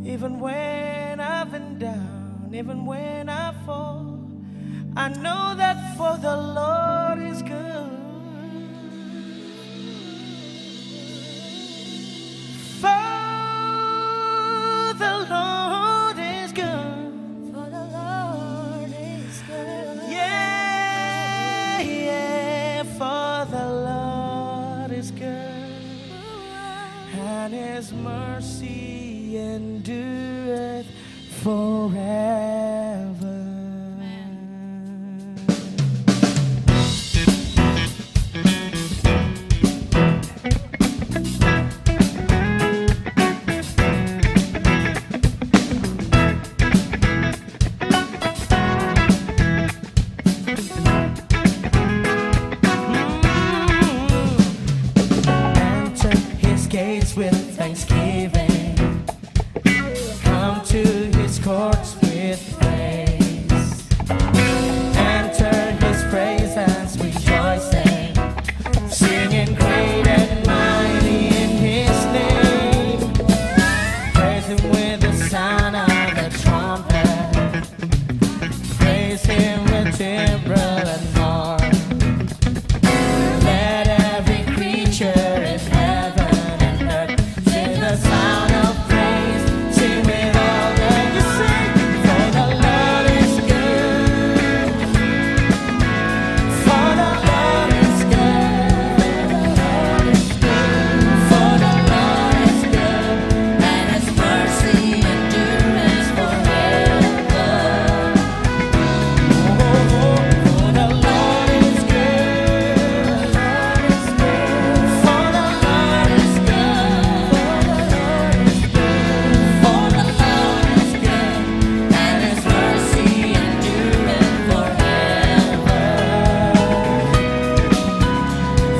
Even when I've been down, even when I fall, I know that for the Lord is good. For the Lord is good. For the Lord is good. Yeah, yeah, for the Lord is good. And His mercy endureth forever. Enter His gates with thanksgiving. Come to His courts with praise. Enter His presence rejoicing, singing great and mighty in His name. Praise Him with the sound of the trumpet. Praise Him with timbrel and harp. Let every creature in heaven and earth sing the sound of praise. Sing with all that you sing. For the Lord is good. For the Lord is good. For the Lord is good, and His mercy endures forever. For the Lord is good. For the Lord is good. For the Lord is good, and His mercy endureth forever.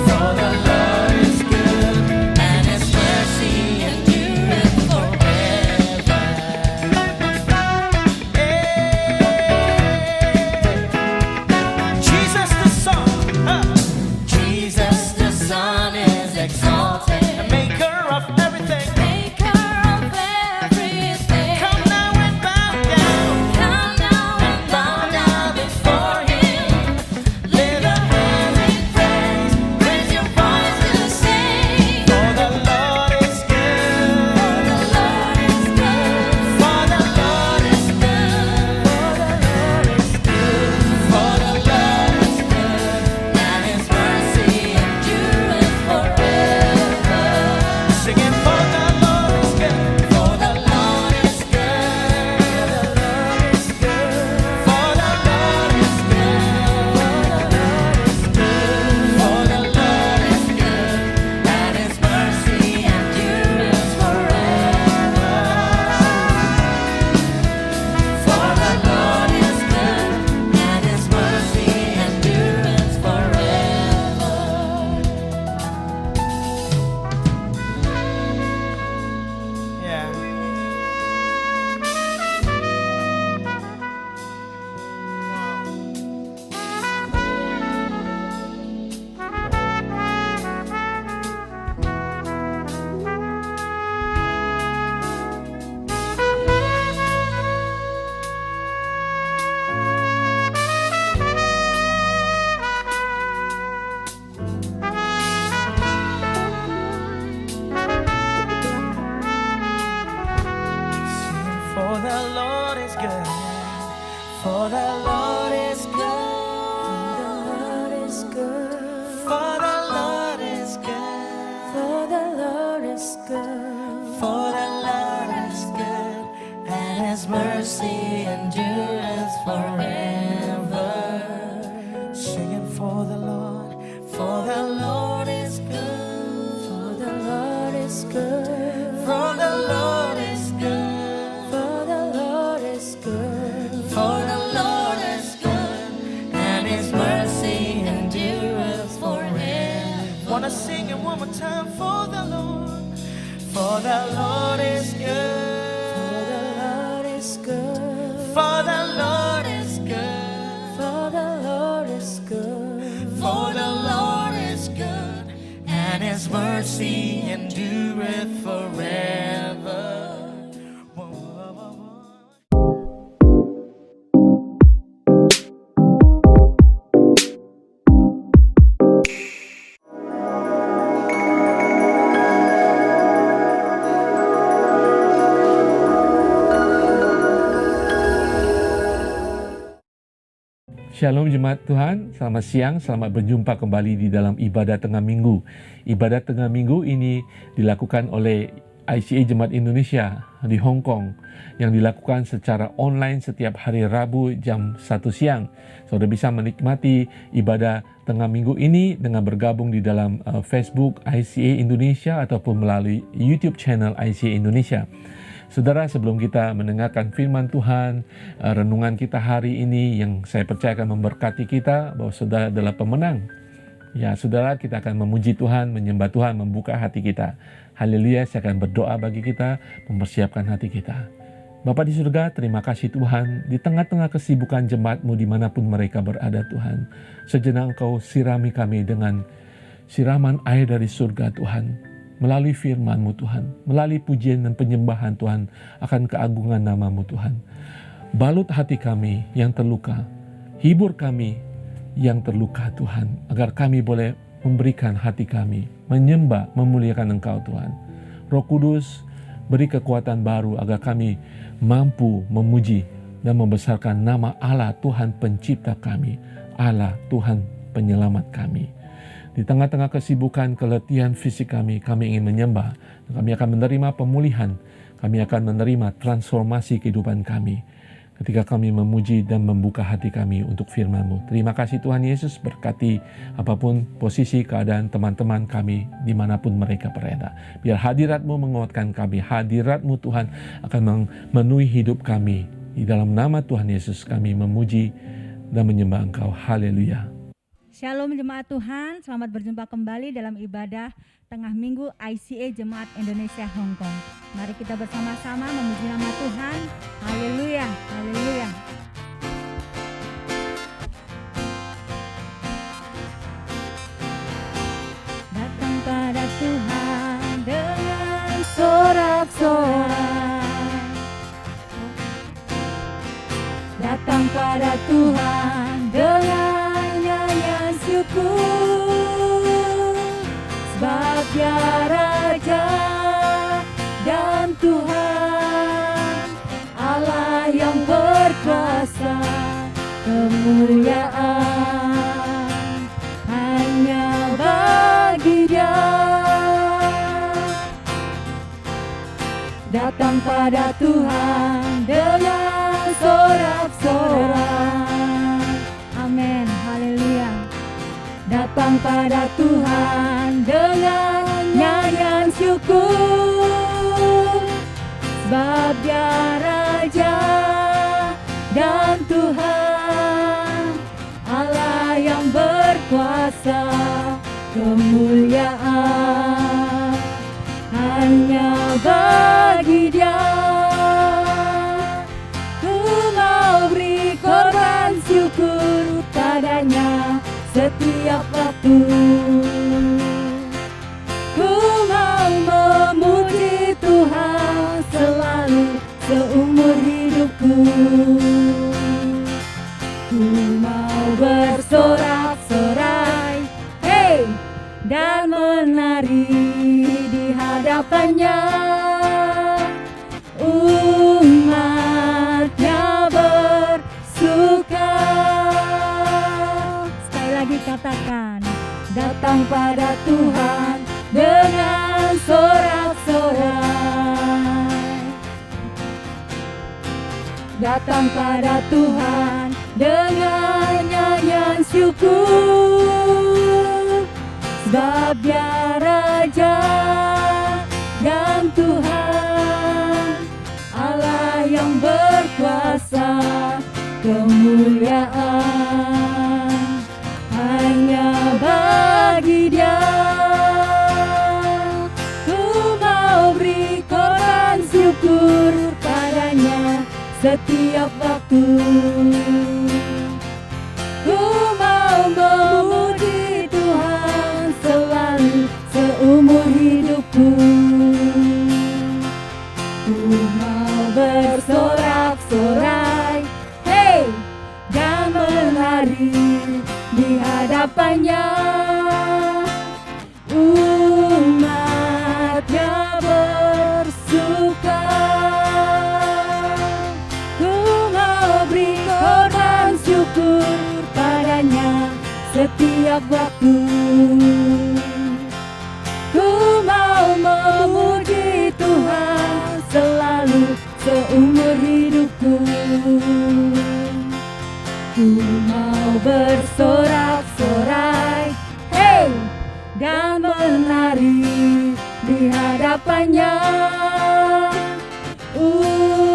For the Lord is good. And His mercy endureth forever. Jesus the Son, Jesus the Son is exalted, maker of everything. maker of everything. Come now and bow down. Come now and bow down before Him. Lift your hands in praise, raise your voice to sing. For the Lord is good. For the Lord is good. For the Lord is good. For the Lord is good, and His mercy endureth forever. Singing for the Lord is good. For the Lord is good. For the Lord is good. For the Lord is good, and His mercy endures forever. For the Lord is good, and His mercy endures forever. Yeah. Sing for the Lord is good. For the Lord is good. For the Lord is good. For the Lord is good. For the Lord is good. And His mercy endures forever. Singing for the Lord. For the Lord is good. For the Lord is good. For the Lord is good. For the Lord is good. For the Lord is good. And His mercy endureth forever. Wanna sing it one more time for the Lord. For the Lord is good. For the Lord is good. For the Lord is good. For the Lord is good. For the Lord is good. And His mercy endureth forever. Whoa. Shalom Jemaat Tuhan, selamat siang, selamat berjumpa kembali di dalam ibadah tengah minggu. Ibadah tengah minggu ini dilakukan oleh ICA Jemaat Indonesia di Hong Kong yang dilakukan secara online setiap hari Rabu jam 1 siang. Saudara bisa menikmati ibadah tengah minggu ini dengan bergabung di dalam Facebook ICA Indonesia ataupun melalui YouTube channel ICA Indonesia. Saudara, sebelum kita mendengarkan firman Tuhan, renungan kita hari ini yang saya percaya akan memberkati kita, bahwa saudara adalah pemenang. Ya, saudara, kita akan memuji Tuhan, menyembah Tuhan, membuka hati kita. Haleluya, saya akan berdoa bagi kita, mempersiapkan hati kita. Bapa di surga, terima kasih Tuhan, di tengah-tengah kesibukan jemaat-Mu dimanapun mereka berada Tuhan. Sejenak Engkau sirami kami dengan siraman air dari surga Tuhan. Melalui firman-Mu Tuhan, melalui pujian dan penyembahan Tuhan akan keagungan nama-Mu Tuhan. Balut hati kami yang terluka, hibur kami yang terluka Tuhan, agar kami boleh memberikan hati kami, menyembah, memuliakan Engkau Tuhan. Roh Kudus, beri kekuatan baru agar kami mampu memuji dan membesarkan nama Allah Tuhan pencipta kami, Allah Tuhan penyelamat kami. Di tengah-tengah kesibukan keletihan fisik kami ingin menyembah. Kami akan menerima pemulihan. Kami akan menerima transformasi kehidupan kami ketika kami memuji dan membuka hati kami untuk firman-Mu. Terima kasih Tuhan Yesus, berkati apapun posisi keadaan teman-teman kami dimanapun mereka berada. Biar hadirat-Mu menguatkan kami. Hadirat-Mu Tuhan akan memenuhi hidup kami. Di dalam nama Tuhan Yesus kami memuji dan menyembah Engkau. Haleluya. Shalom Jemaat Tuhan, selamat berjumpa kembali dalam ibadah tengah minggu ICA Jemaat Indonesia Hong Kong. Mari kita bersama-sama memuji nama Tuhan. Haleluya, haleluya. Datang pada Tuhan dengan sorak-sorai. Datang pada Tuhan dengan syukur, sebab Dia Raja dan Tuhan, Allah yang berkuasa, kemuliaan hanya bagi Dia. Datang pada Tuhan dengan sorak-sorai. Amin, haleluya. Datang pada Tuhan dengan nyanyian syukur, sebab Dia Raja dan Tuhan, Allah yang berkuasa, kemuliaan hanya bagi Dia. Ku mau beri korban syukur padanya setiap waktu. Ku mau memuji Tuhan selalu seumur hidupku. Ku mau bersorak-sorai, hey, dan menari di hadapannya. Umatnya bersuka. Katakan, datang pada Tuhan dengan sorak-sorai. Datang pada Tuhan dengan nyanyian syukur, sebab Dia Raja dan Tuhan, Allah yang berkuasa, kemuliaan hanya bagi Dia. Ku mau beri korban syukur padanya setiap waktu. Ku mau memuji Tuhan selalu seumur hidupku. Ku mau bersorak-sorai, hey, dan menari di hadapannya. Umatnya bersuka. Ku mau beri korban setiap waktu. Ku mau memuji Tuhan selalu seumur hidupku. Ku mau bersorak-sorai, hey, dan menari di hadapannya.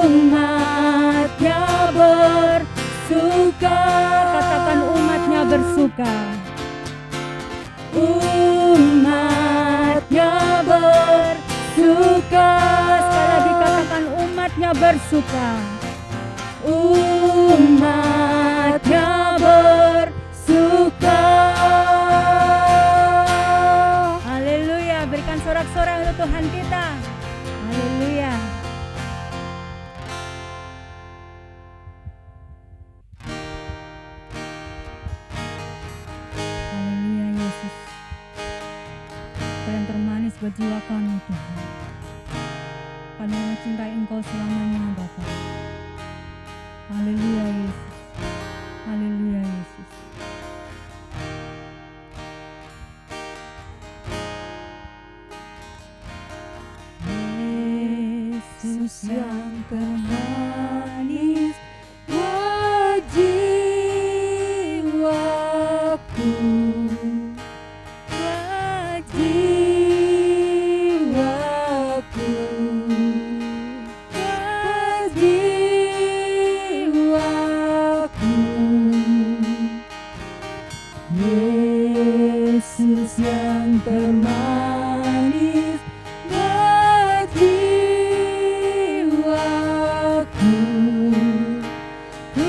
Umatnya bersuka, katakan umatnya bersuka. Umatnya bersuka, sekali lagi katakan umatnya bersuka. Umatnya bersuka. Haleluya, berikan sorak-sorai untuk Tuhan kita. Haleluya. Haleluya Yesus. Kau yang termanis buat jiwa kami Tuhan. Kami mencintai Engkau selamanya Bapa. Haleluya Yesus. Haleluya Yesus. Yesus yang termanis buat jiwaku, buat jiwaku, buat jiwaku. Yesus yang termanis buat jiwaku, ku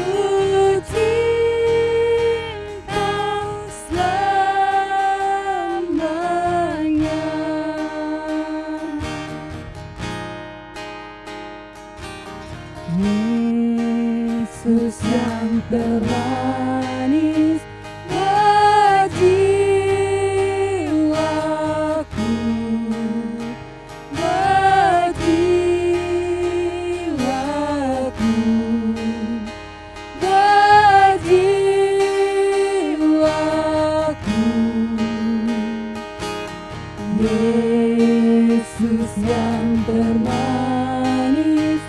cinta selamanya. Yesus yang termanis buat jiwaku, buat jiwaku, buat jiwaku. Yesus yang termanis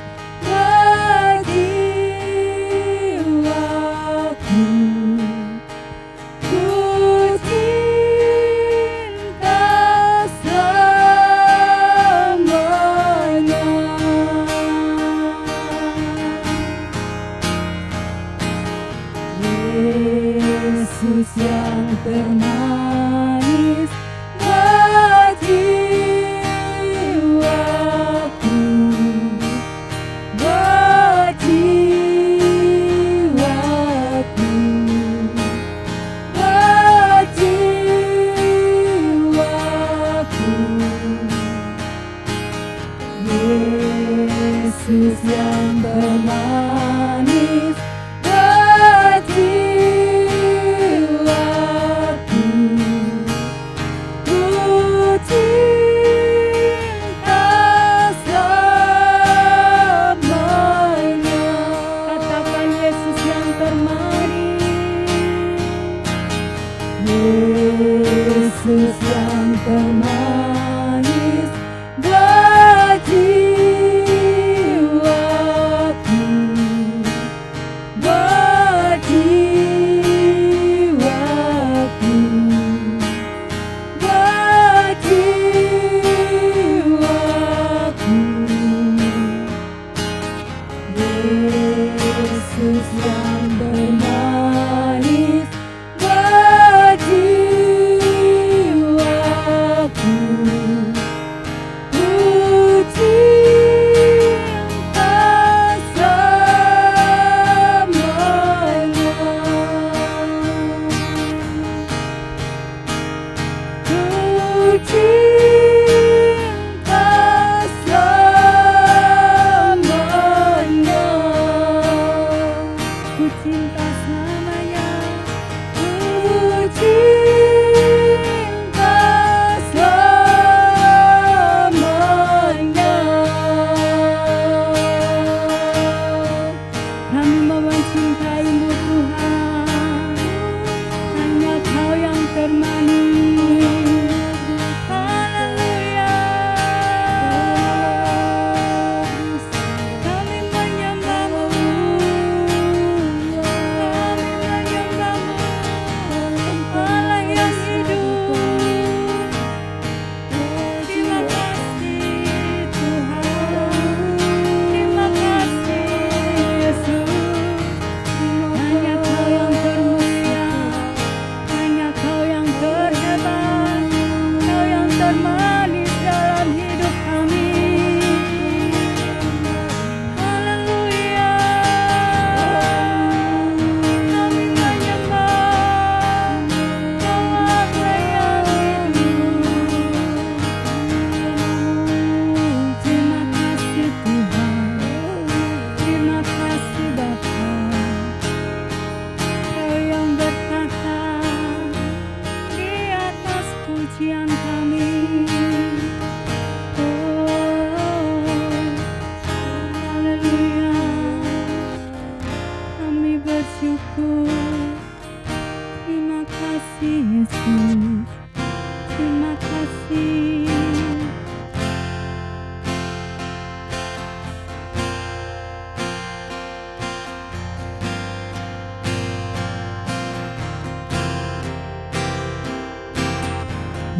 buat jiwaku, ku cinta selamanya. Yesus yang termanis buat jiwaku, buat jiwaku, buat jiwaku. Yesus yang termanis buat jiwaku, ku cinta selamanya. Katakan Yesus yang termanis. Yesus yang termanis buat jiwaku,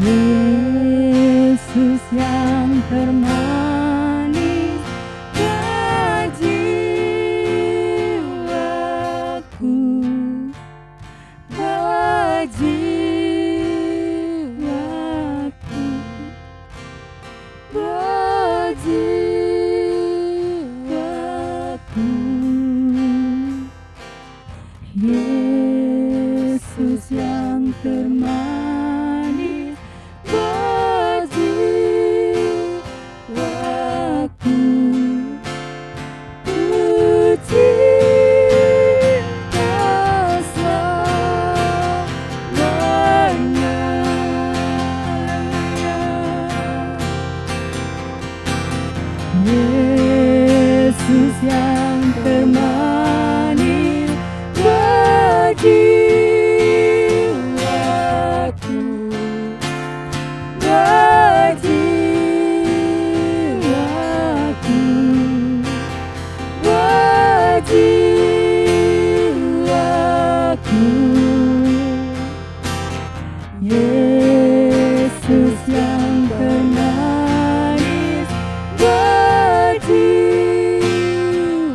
Yesus yang termanis bagi jiwaku, bagi jiwaku, bagi jiwaku. Yesus yang termanis bagi jiwaku, ku cinta selamanya. Yesus yang termanis bagi jiwaku, bagi jiwaku, bagi jiwaku. Yesus yang termanis bagi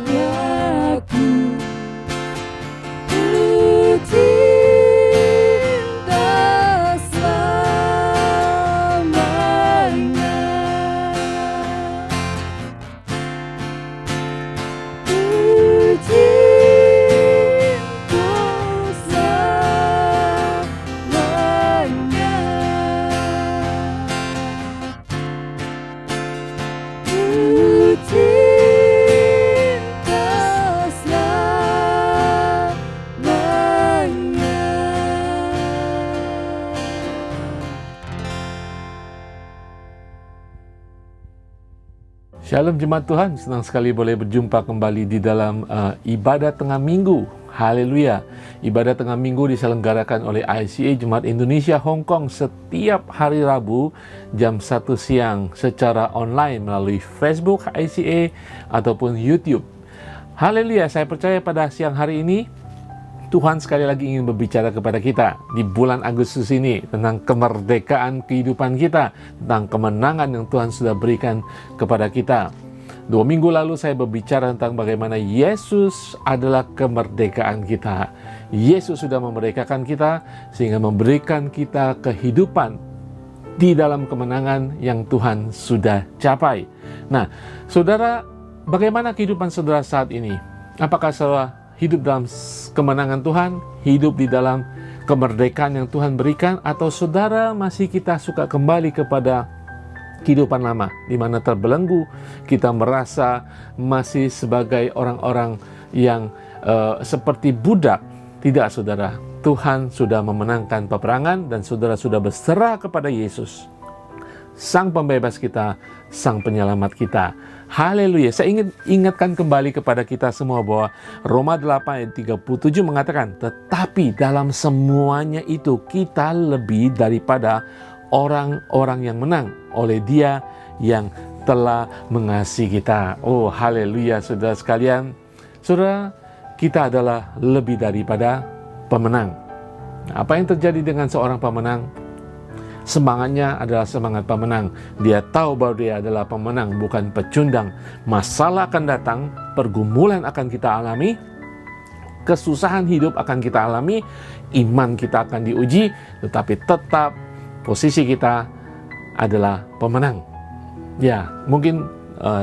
jiwaku, ku cinta selamanya. Ku cinta selamanya. Ku cinta selamanya. Shalom jemaat Tuhan, senang sekali boleh berjumpa kembali di dalam ibadah tengah minggu. Haleluya. Ibadah tengah minggu diselenggarakan oleh ICA Jemaat Indonesia Hong Kong setiap hari Rabu jam 1 siang secara online melalui Facebook ICA ataupun YouTube. Haleluya, saya percaya pada siang hari ini Tuhan sekali lagi ingin berbicara kepada kita di bulan Agustus ini tentang kemerdekaan kehidupan kita, tentang kemenangan yang Tuhan sudah berikan kepada kita. 2 minggu lalu saya berbicara tentang bagaimana Yesus adalah kemerdekaan kita. Yesus sudah memerdekakan kita sehingga memberikan kita kehidupan di dalam kemenangan yang Tuhan sudah capai. Nah, saudara, bagaimana kehidupan saudara saat ini? Apakah saudara hidup dalam kemenangan Tuhan, hidup di dalam kemerdekaan yang Tuhan berikan, atau saudara masih kita suka kembali kepada kehidupan lama, di mana terbelenggu, kita merasa masih sebagai orang-orang yang seperti budak? Tidak, saudara. Tuhan sudah memenangkan peperangan dan saudara sudah berserah kepada Yesus, Sang Pembebas kita, Sang Penyelamat kita. Haleluya. Saya ingin ingatkan kembali kepada kita semua bahwa Roma 8 ayat 37 mengatakan, tetapi dalam semuanya itu kita lebih daripada orang-orang yang menang oleh Dia yang telah mengasihi kita. Oh, haleluya, saudara sekalian. Saudara, kita adalah lebih daripada pemenang. Apa yang terjadi dengan seorang pemenang? Semangatnya adalah semangat pemenang. Dia tahu bahwa dia adalah pemenang, bukan pecundang. Masalah akan datang, pergumulan akan kita alami, kesusahan hidup akan kita alami, iman kita akan diuji, tetapi tetap posisi kita adalah pemenang. Ya, mungkin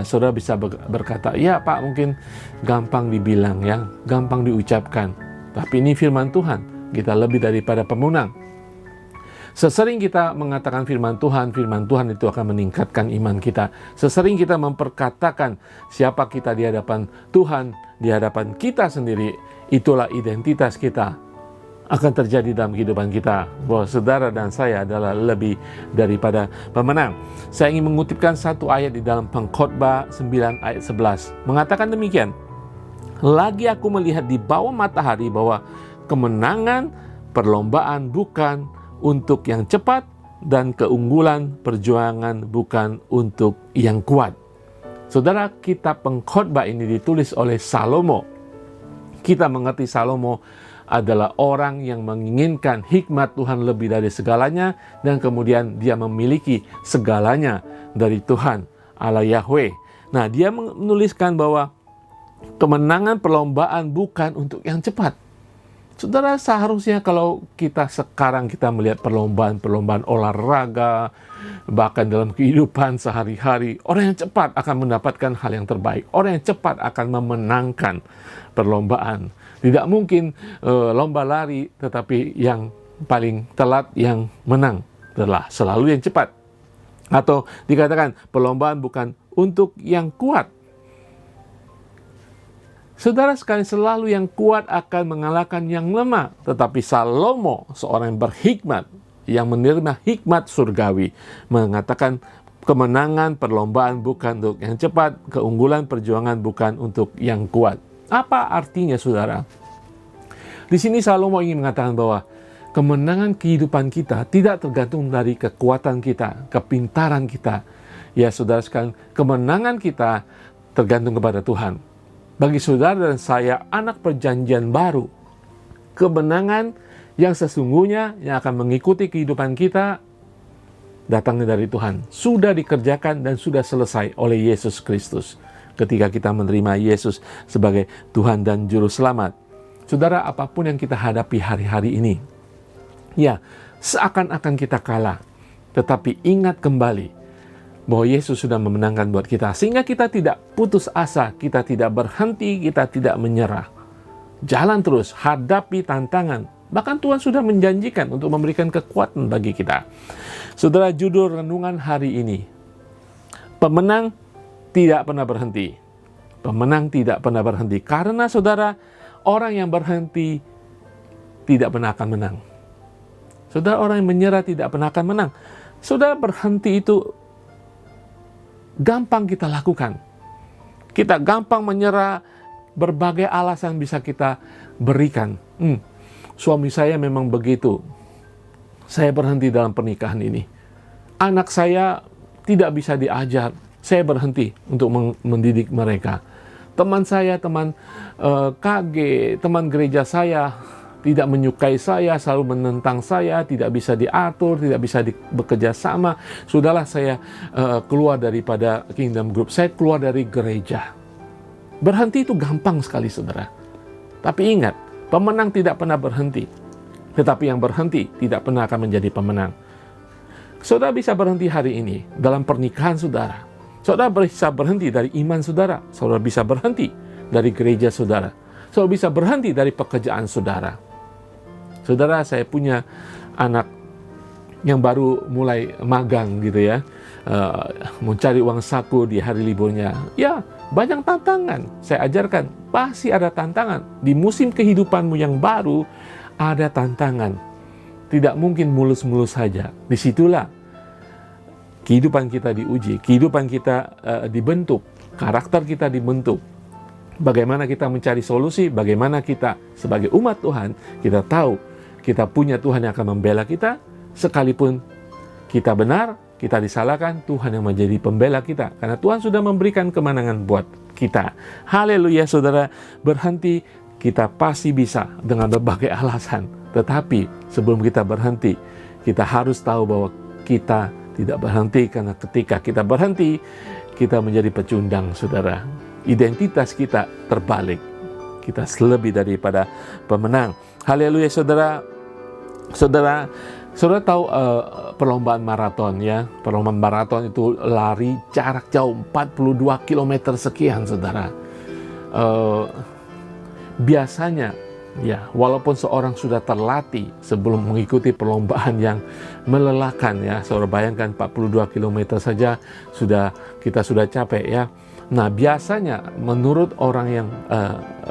saudara bisa berkata, ya Pak, mungkin gampang dibilang, ya, gampang diucapkan. Tapi ini firman Tuhan, kita lebih daripada pemenang. Sesering kita mengatakan firman Tuhan itu akan meningkatkan iman kita. Sesering kita memperkatakan siapa kita di hadapan Tuhan, di hadapan kita sendiri, itulah identitas kita. Akan terjadi dalam kehidupan kita, bahwa saudara dan saya adalah lebih daripada pemenang. Saya ingin mengutipkan satu ayat di dalam Pengkhotbah 9 ayat 11. Mengatakan demikian, lagi aku melihat di bawah matahari bahwa kemenangan perlombaan bukan untuk yang cepat, dan keunggulan perjuangan bukan untuk yang kuat. Saudara, kitab Pengkhotbah ini ditulis oleh Salomo. Kita mengerti Salomo adalah orang yang menginginkan hikmat Tuhan lebih dari segalanya, dan kemudian dia memiliki segalanya dari Tuhan Allah Yahweh. Nah, dia menuliskan bahwa kemenangan perlombaan bukan untuk yang cepat. Saudara, seharusnya kalau kita sekarang kita melihat perlombaan olahraga, bahkan dalam kehidupan sehari-hari, orang yang cepat akan mendapatkan hal yang terbaik. Orang yang cepat akan memenangkan perlombaan. Tidak mungkin lomba lari, tetapi yang paling telat yang menang adalah selalu yang cepat. Atau dikatakan perlombaan bukan untuk yang kuat. Saudara sekalian, selalu yang kuat akan mengalahkan yang lemah. Tetapi Salomo, seorang yang berhikmat, yang menerima hikmat surgawi, mengatakan kemenangan perlombaan bukan untuk yang cepat, keunggulan perjuangan bukan untuk yang kuat. Apa artinya, saudara? Di sini Salomo ingin mengatakan bahwa kemenangan kehidupan kita tidak tergantung dari kekuatan kita, kepintaran kita. Ya, saudara sekalian, kemenangan kita tergantung kepada Tuhan. Bagi saudara dan saya, anak perjanjian baru, kemenangan yang sesungguhnya yang akan mengikuti kehidupan kita datangnya dari Tuhan. Sudah dikerjakan dan sudah selesai oleh Yesus Kristus. Ketika kita menerima Yesus sebagai Tuhan dan Juru Selamat. Saudara, apapun yang kita hadapi hari-hari ini, ya, seakan-akan kita kalah. Tetapi ingat kembali bahwa Yesus sudah memenangkan buat kita. Sehingga kita tidak putus asa, kita tidak berhenti, kita tidak menyerah. Jalan terus, hadapi tantangan. Bahkan Tuhan sudah menjanjikan untuk memberikan kekuatan bagi kita. Saudara, judul renungan hari ini, pemenang tidak pernah berhenti. Pemenang tidak pernah berhenti. Karena saudara, orang yang berhenti tidak pernah akan menang. Saudara, orang yang menyerah tidak pernah akan menang. Saudara, berhenti itu gampang kita lakukan. Kita gampang menyerah, berbagai alasan bisa kita berikan. Suami saya memang begitu. Saya berhenti dalam pernikahan ini. Anak saya tidak bisa diajar. Saya berhenti untuk mendidik mereka. Teman saya, teman KG, teman gereja saya tidak menyukai saya, selalu menentang saya, tidak bisa diatur, tidak bisa bekerja sama. Sudahlah, saya keluar daripada Kingdom Group, saya keluar dari gereja. Berhenti itu gampang sekali, saudara. Tapi ingat, pemenang tidak pernah berhenti. Tetapi yang berhenti tidak pernah akan menjadi pemenang. Saudara bisa berhenti hari ini dalam pernikahan saudara. Saudara bisa berhenti dari iman saudara. Saudara bisa berhenti dari gereja saudara. Saudara bisa berhenti dari pekerjaan saudara. Saudara, saya punya anak yang baru mulai magang gitu ya, mencari uang saku di hari liburnya. Ya, banyak tantangan. Saya ajarkan, pasti ada tantangan. Di musim kehidupanmu yang baru, ada tantangan. Tidak mungkin mulus-mulus saja. Disitulah kehidupan kita diuji, kehidupan kita dibentuk, karakter kita dibentuk. Bagaimana kita mencari solusi, bagaimana kita sebagai umat Tuhan, kita tahu kita punya Tuhan yang akan membela kita, sekalipun kita benar, kita disalahkan, Tuhan yang menjadi pembela kita. Karena Tuhan sudah memberikan kemenangan buat kita. Haleluya, saudara. Berhenti, kita pasti bisa dengan berbagai alasan. Tetapi sebelum kita berhenti, kita harus tahu bahwa kita tidak berhenti. Karena ketika kita berhenti, kita menjadi pecundang, saudara. Identitas kita terbalik. Kita lebih daripada pemenang. Haleluya, saudara. Saudara tahu perlombaan maraton ya. Perlombaan maraton itu lari jarak jauh 42 km sekian, saudara. Biasanya ya, walaupun seorang sudah terlatih sebelum mengikuti perlombaan yang melelahkan ya. Saudara bayangkan 42 km saja kita sudah capek ya. Nah, biasanya menurut orang yang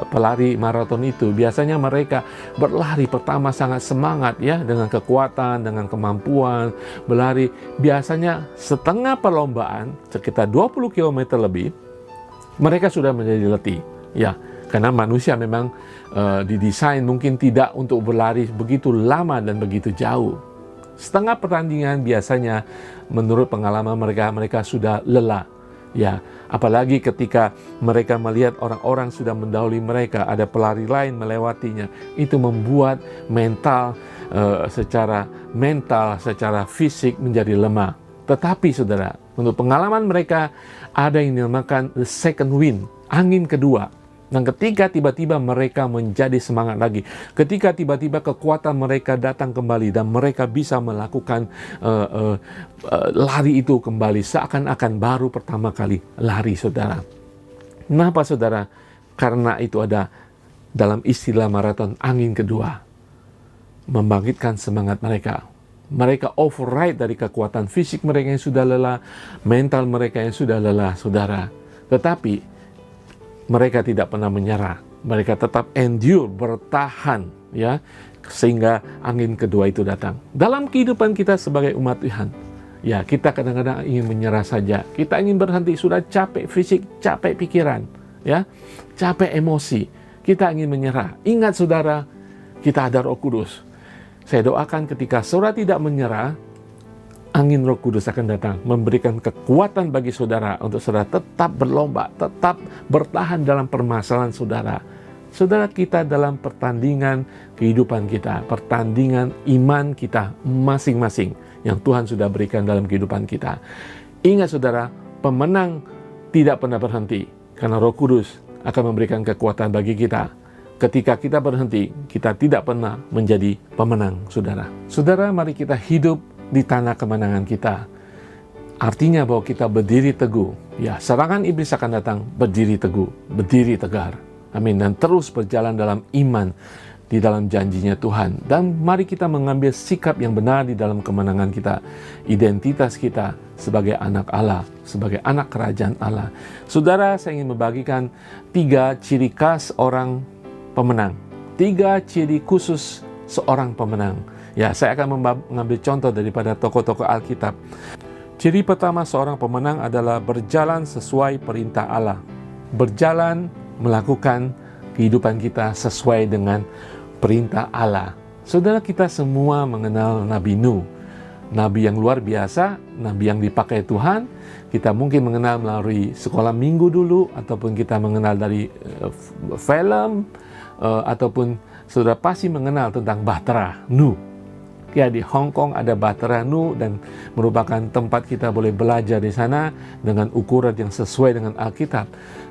pelari maraton itu, biasanya mereka berlari pertama sangat semangat ya, dengan kekuatan, dengan kemampuan berlari. Biasanya setengah perlombaan, sekitar 20 km lebih, mereka sudah menjadi letih ya. Karena manusia memang didesain mungkin tidak untuk berlari begitu lama dan begitu jauh. Setengah pertandingan biasanya menurut pengalaman mereka sudah lelah. Ya, apalagi ketika mereka melihat orang-orang sudah mendahului mereka, ada pelari lain melewatinya, itu membuat secara fisik menjadi lemah. Tetapi saudara, menurut pengalaman mereka, ada yang dinamakan the second wind, angin kedua. Dan ketika tiba-tiba mereka menjadi semangat lagi, ketika tiba-tiba kekuatan mereka datang kembali dan mereka bisa melakukan lari itu kembali, seakan-akan baru pertama kali lari, saudara. Kenapa, saudara? Karena itu ada dalam istilah maraton angin kedua, membangkitkan semangat mereka. Mereka override dari kekuatan fisik mereka yang sudah lelah, mental mereka yang sudah lelah, saudara. Tetapi mereka tidak pernah menyerah. Mereka tetap endure, bertahan, ya, sehingga angin kedua itu datang. Dalam kehidupan kita sebagai umat Tuhan, ya, kita kadang-kadang ingin menyerah saja. Kita ingin berhenti, sudah capek fisik, capek pikiran, ya, capek emosi. Kita ingin menyerah. Ingat saudara, kita ada Roh Kudus. Saya doakan ketika saudara tidak menyerah, angin Roh Kudus akan datang, memberikan kekuatan bagi saudara untuk saudara tetap berlomba, tetap bertahan dalam permasalahan saudara. Saudara, kita dalam pertandingan kehidupan kita, pertandingan iman kita masing-masing yang Tuhan sudah berikan dalam kehidupan kita. Ingat saudara, pemenang tidak pernah berhenti, karena Roh Kudus akan memberikan kekuatan bagi kita. Ketika kita berhenti, kita tidak pernah menjadi pemenang, saudara. Saudara, mari kita hidup di tanah kemenangan kita. Artinya bahwa kita berdiri teguh. Ya, serangan iblis akan datang, berdiri teguh, berdiri tegar. Amin. Dan terus berjalan dalam iman di dalam janjinya Tuhan. Dan mari kita mengambil sikap yang benar di dalam kemenangan kita. Identitas kita sebagai anak Allah, sebagai anak kerajaan Allah. Saudara, saya ingin membagikan 3 ciri khas orang pemenang. 3 ciri khusus seorang pemenang. Ya, saya akan mengambil contoh daripada tokoh-tokoh Alkitab. Ciri pertama seorang pemenang adalah berjalan sesuai perintah Allah. Berjalan melakukan kehidupan kita sesuai dengan perintah Allah. Saudara, kita semua mengenal Nabi Nuh. Nabi yang luar biasa, nabi yang dipakai Tuhan. Kita mungkin mengenal melalui sekolah minggu dulu, ataupun kita mengenal dari film, ataupun saudara pasti mengenal tentang Bahtera Nuh. Ya, di Hong Kong ada Bahtera Nuh dan merupakan tempat kita boleh belajar di sana dengan ukuran yang sesuai dengan Alkitab.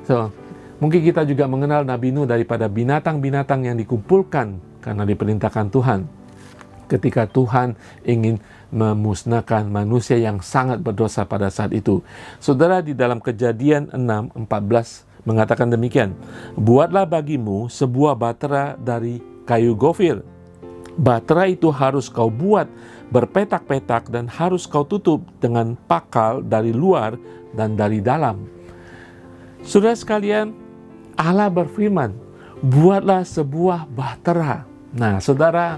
So, mungkin kita juga mengenal Nabi Nuh daripada binatang-binatang yang dikumpulkan karena diperintahkan Tuhan. Ketika Tuhan ingin memusnahkan manusia yang sangat berdosa pada saat itu. Saudara, di dalam Kejadian 6:14 mengatakan demikian. Buatlah bagimu sebuah bahtera dari kayu gofir. Bahtera itu harus kau buat berpetak-petak dan harus kau tutup dengan pakal dari luar dan dari dalam. Saudara sekalian, Allah berfirman, buatlah sebuah bahtera. Nah, saudara,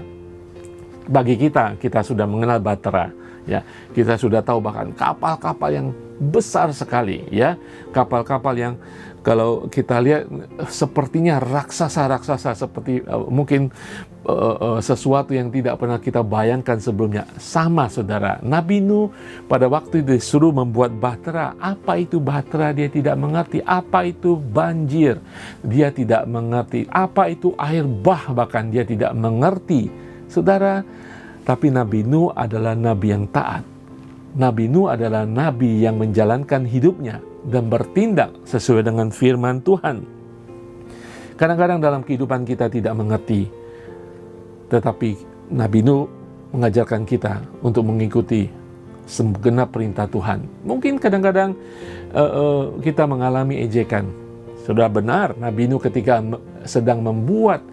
bagi kita sudah mengenal bahtera. Ya, kita sudah tahu bahkan kapal-kapal yang besar sekali, ya, kapal-kapal yang kalau kita lihat sepertinya raksasa-raksasa, seperti mungkin sesuatu yang tidak pernah kita bayangkan sebelumnya. Sama saudara, Nabi Nuh pada waktu itu disuruh membuat bahtera. Apa itu bahtera? Dia tidak mengerti. Apa itu banjir? Dia tidak mengerti. Apa itu air bah? Bahkan dia tidak mengerti. Saudara, tapi Nabi Nuh adalah nabi yang taat. Nabi Nuh adalah nabi yang menjalankan hidupnya dan bertindak sesuai dengan firman Tuhan. Kadang-kadang dalam kehidupan kita tidak mengerti, tetapi Nabi Nuh mengajarkan kita untuk mengikuti segenap perintah Tuhan. Mungkin kadang-kadang kita mengalami ejekan. Sudah benar, Nabi Nuh ketika sedang membuat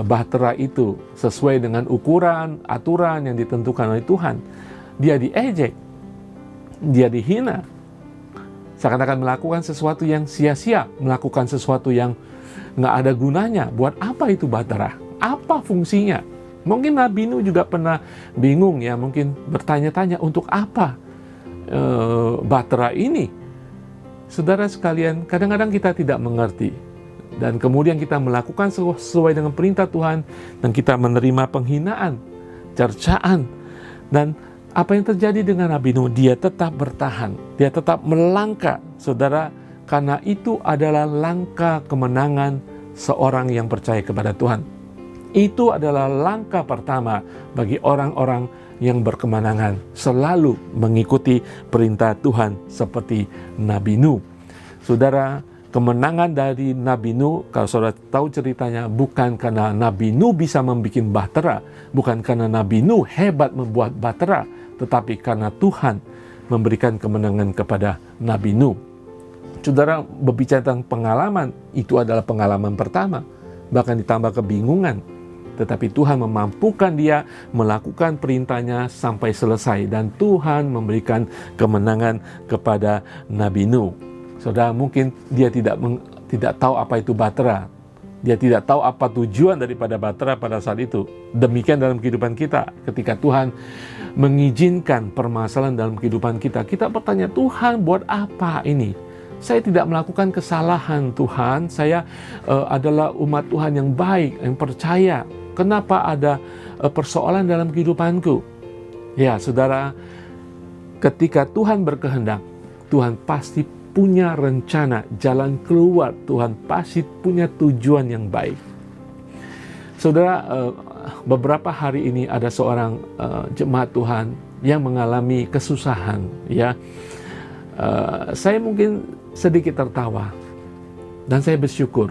bahtera itu sesuai dengan ukuran, aturan yang ditentukan oleh Tuhan, dia diejek, dia dihina, seakan-akan melakukan sesuatu yang sia-sia, melakukan sesuatu yang nggak ada gunanya. Buat apa itu bahtera? Apa fungsinya? Mungkin Nabi Nuh juga pernah bingung, ya, mungkin bertanya-tanya untuk apa bahtera ini. Saudara sekalian, kadang-kadang kita tidak mengerti, dan kemudian kita melakukan sesuai dengan perintah Tuhan, dan kita menerima penghinaan, cercaan, dan Apa yang terjadi dengan Nabi Nuh? Dia tetap bertahan, dia tetap melangkah, saudara, karena itu adalah langkah kemenangan seorang yang percaya kepada Tuhan. Itu adalah langkah pertama bagi orang-orang yang berkemenangan, selalu mengikuti perintah Tuhan seperti Nabi Nuh. Saudara, kemenangan dari Nabi Nuh, kalau saudara tahu ceritanya, bukan karena Nabi Nuh bisa membuat bahtera, bukan karena Nabi Nuh hebat membuat bahtera, tetapi karena Tuhan memberikan kemenangan kepada Nabi Nuh. Saudara, berbicara tentang pengalaman, itu adalah pengalaman pertama, bahkan ditambah kebingungan. Tetapi Tuhan memampukan dia melakukan perintahnya sampai selesai, dan Tuhan memberikan kemenangan kepada Nabi Nuh. Saudara, mungkin dia tidak tahu apa itu bahtera. Dia tidak tahu apa tujuan daripada bahtera pada saat itu. Demikian dalam kehidupan kita. Ketika Tuhan mengizinkan permasalahan dalam kehidupan kita, kita bertanya, Tuhan buat apa ini? Saya tidak melakukan kesalahan, Tuhan. Saya adalah umat Tuhan yang baik, yang percaya. Kenapa ada persoalan dalam kehidupanku? Ya, saudara, ketika Tuhan berkehendak, Tuhan pasti punya rencana, jalan keluar. Tuhan pasti punya tujuan yang baik. Saudara, beberapa hari ini ada seorang jemaat Tuhan yang mengalami kesusahan. Ya, saya mungkin sedikit tertawa dan saya bersyukur.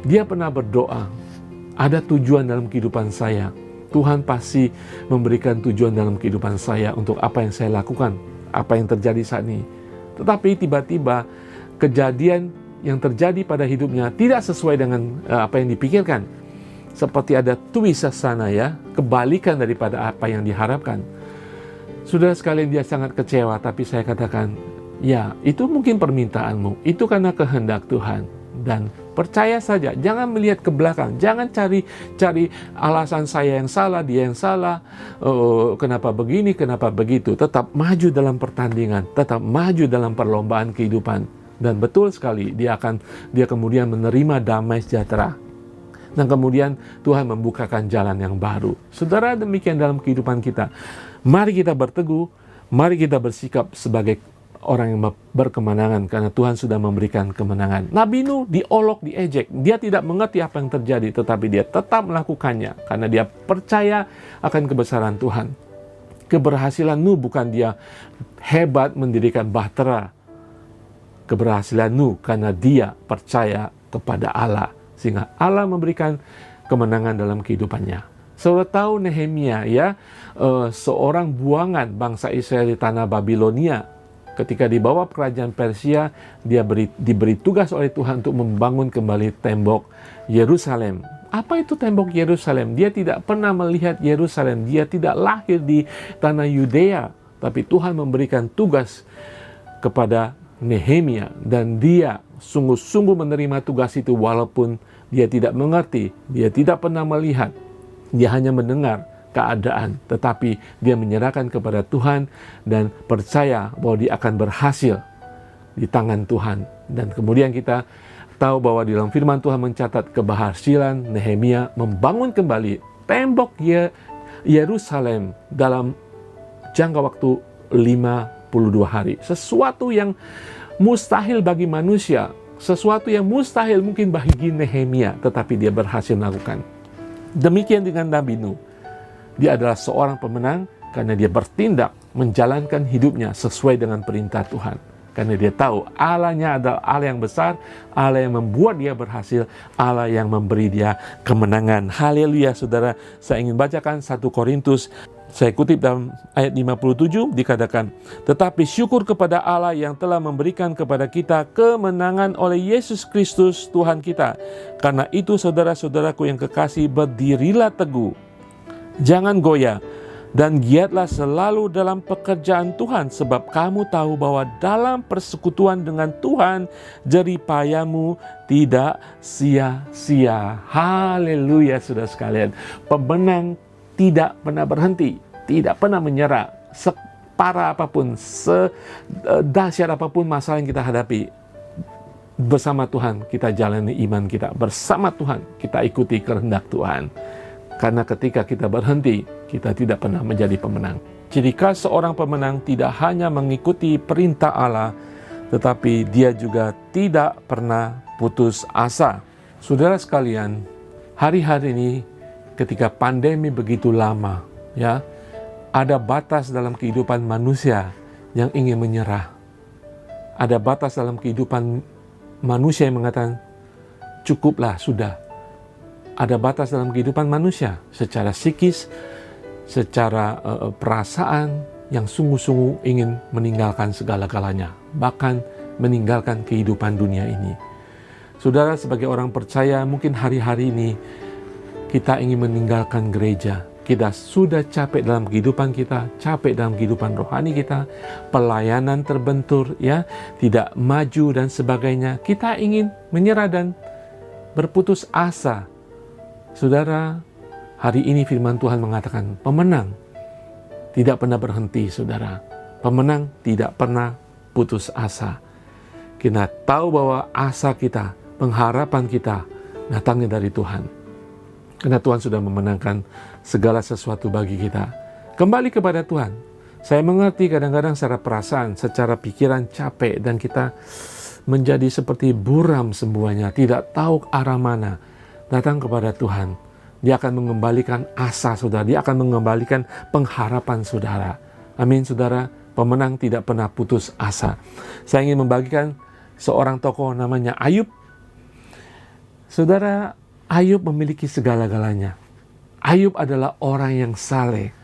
Dia pernah berdoa, ada tujuan dalam kehidupan saya. Tuhan pasti memberikan tujuan dalam kehidupan saya untuk apa yang saya lakukan, apa yang terjadi saat ini. Tetapi tiba-tiba kejadian yang terjadi pada hidupnya tidak sesuai dengan apa yang dipikirkan. Seperti ada twist sana, ya, kebalikan daripada apa yang diharapkan. Saudara sekalian, dia sangat kecewa, tapi saya katakan, ya, itu mungkin permintaanmu, itu karena kehendak Tuhan. Dan percaya saja, jangan melihat ke belakang, jangan cari alasan saya yang salah, dia yang salah, kenapa begini, kenapa begitu. Tetap maju dalam pertandingan, tetap maju dalam perlombaan kehidupan. Dan betul sekali, dia kemudian menerima damai sejahtera. Dan kemudian Tuhan membukakan jalan yang baru. Saudara, demikian dalam kehidupan kita. Mari kita berteguh, mari kita bersikap sebagai orang yang berkemenangan, karena Tuhan sudah memberikan kemenangan. Nabi Nuh diolok, diejek. Dia tidak mengerti apa yang terjadi, tetapi dia tetap melakukannya karena dia percaya akan kebesaran Tuhan. Keberhasilan Nuh bukan dia hebat mendirikan bahtera. Keberhasilan Nuh karena dia percaya kepada Allah, sehingga Allah memberikan kemenangan dalam kehidupannya. Saudara tahu Nehemia, ya, seorang buangan bangsa Israel di tanah Babilonia. Ketika dibawa kerajaan Persia, dia diberi tugas oleh Tuhan untuk membangun kembali tembok Yerusalem. Apa itu tembok Yerusalem? Dia tidak pernah melihat Yerusalem. Dia tidak lahir di tanah Yudea. Tapi Tuhan memberikan tugas kepada Nehemia. Dan dia sungguh-sungguh menerima tugas itu walaupun dia tidak mengerti. Dia tidak pernah melihat. Dia hanya mendengar keadaan, tetapi dia menyerahkan kepada Tuhan dan percaya bahwa dia akan berhasil di tangan Tuhan. Dan kemudian kita tahu bahwa di dalam firman Tuhan mencatat keberhasilan Nehemia membangun kembali tembok Yerusalem dalam jangka waktu 52 hari. Sesuatu yang mustahil bagi manusia, sesuatu yang mustahil mungkin bagi Nehemia, tetapi dia berhasil melakukan. Demikian dengan Nabi Nuh. Dia adalah seorang pemenang karena dia bertindak menjalankan hidupnya sesuai dengan perintah Tuhan. Karena dia tahu Allahnya adalah Allah yang besar, Allah yang membuat dia berhasil, Allah yang memberi dia kemenangan. Haleluya, saudara. Saya ingin bacakan 1 Korintus. Saya kutip dalam ayat 57, dikatakan, tetapi syukur kepada Allah yang telah memberikan kepada kita kemenangan oleh Yesus Kristus Tuhan kita. Karena itu saudara-saudaraku yang kekasih, berdirilah teguh. Jangan goyah dan giatlah selalu dalam pekerjaan Tuhan, sebab kamu tahu bahwa dalam persekutuan dengan Tuhan jerih payahmu tidak sia-sia. Haleluya, saudara sekalian. Pemenang tidak pernah berhenti, tidak pernah menyerah. Separah apapun, sedahsyat apapun masalah yang kita hadapi, bersama Tuhan kita jalani iman kita, bersama Tuhan kita ikuti kehendak Tuhan. Karena ketika kita berhenti, kita tidak pernah menjadi pemenang. Ciri khas seorang pemenang tidak hanya mengikuti perintah Allah, tetapi dia juga tidak pernah putus asa. Saudara sekalian, hari-hari ini ketika pandemi begitu lama, ya, ada batas dalam kehidupan manusia yang ingin menyerah. Ada batas dalam kehidupan manusia yang mengatakan, cukuplah, sudah. Ada batas dalam kehidupan manusia secara psikis, secara perasaan yang sungguh-sungguh ingin meninggalkan segala-galanya, bahkan meninggalkan kehidupan dunia ini. Saudara, sebagai orang percaya, mungkin hari-hari ini kita ingin meninggalkan gereja. Kita sudah capek dalam kehidupan kita, capek dalam kehidupan rohani kita, pelayanan terbentur, ya, tidak maju dan sebagainya. Kita ingin menyerah dan berputus asa. Saudara, hari ini firman Tuhan mengatakan, pemenang tidak pernah berhenti, saudara. Pemenang tidak pernah putus asa. Kita tahu bahwa asa kita, pengharapan kita datangnya dari Tuhan. Karena Tuhan sudah memenangkan segala sesuatu bagi kita. Kembali kepada Tuhan. Saya mengerti kadang-kadang secara perasaan, secara pikiran capek, dan kita menjadi seperti buram semuanya, tidak tahu arah mana. Datang kepada Tuhan. Dia akan mengembalikan asa saudara. Dia akan mengembalikan pengharapan saudara. Amin, saudara. Pemenang tidak pernah putus asa. Saya ingin membagikan seorang tokoh namanya Ayub. Saudara, Ayub memiliki segala-galanya. Ayub adalah orang yang saleh,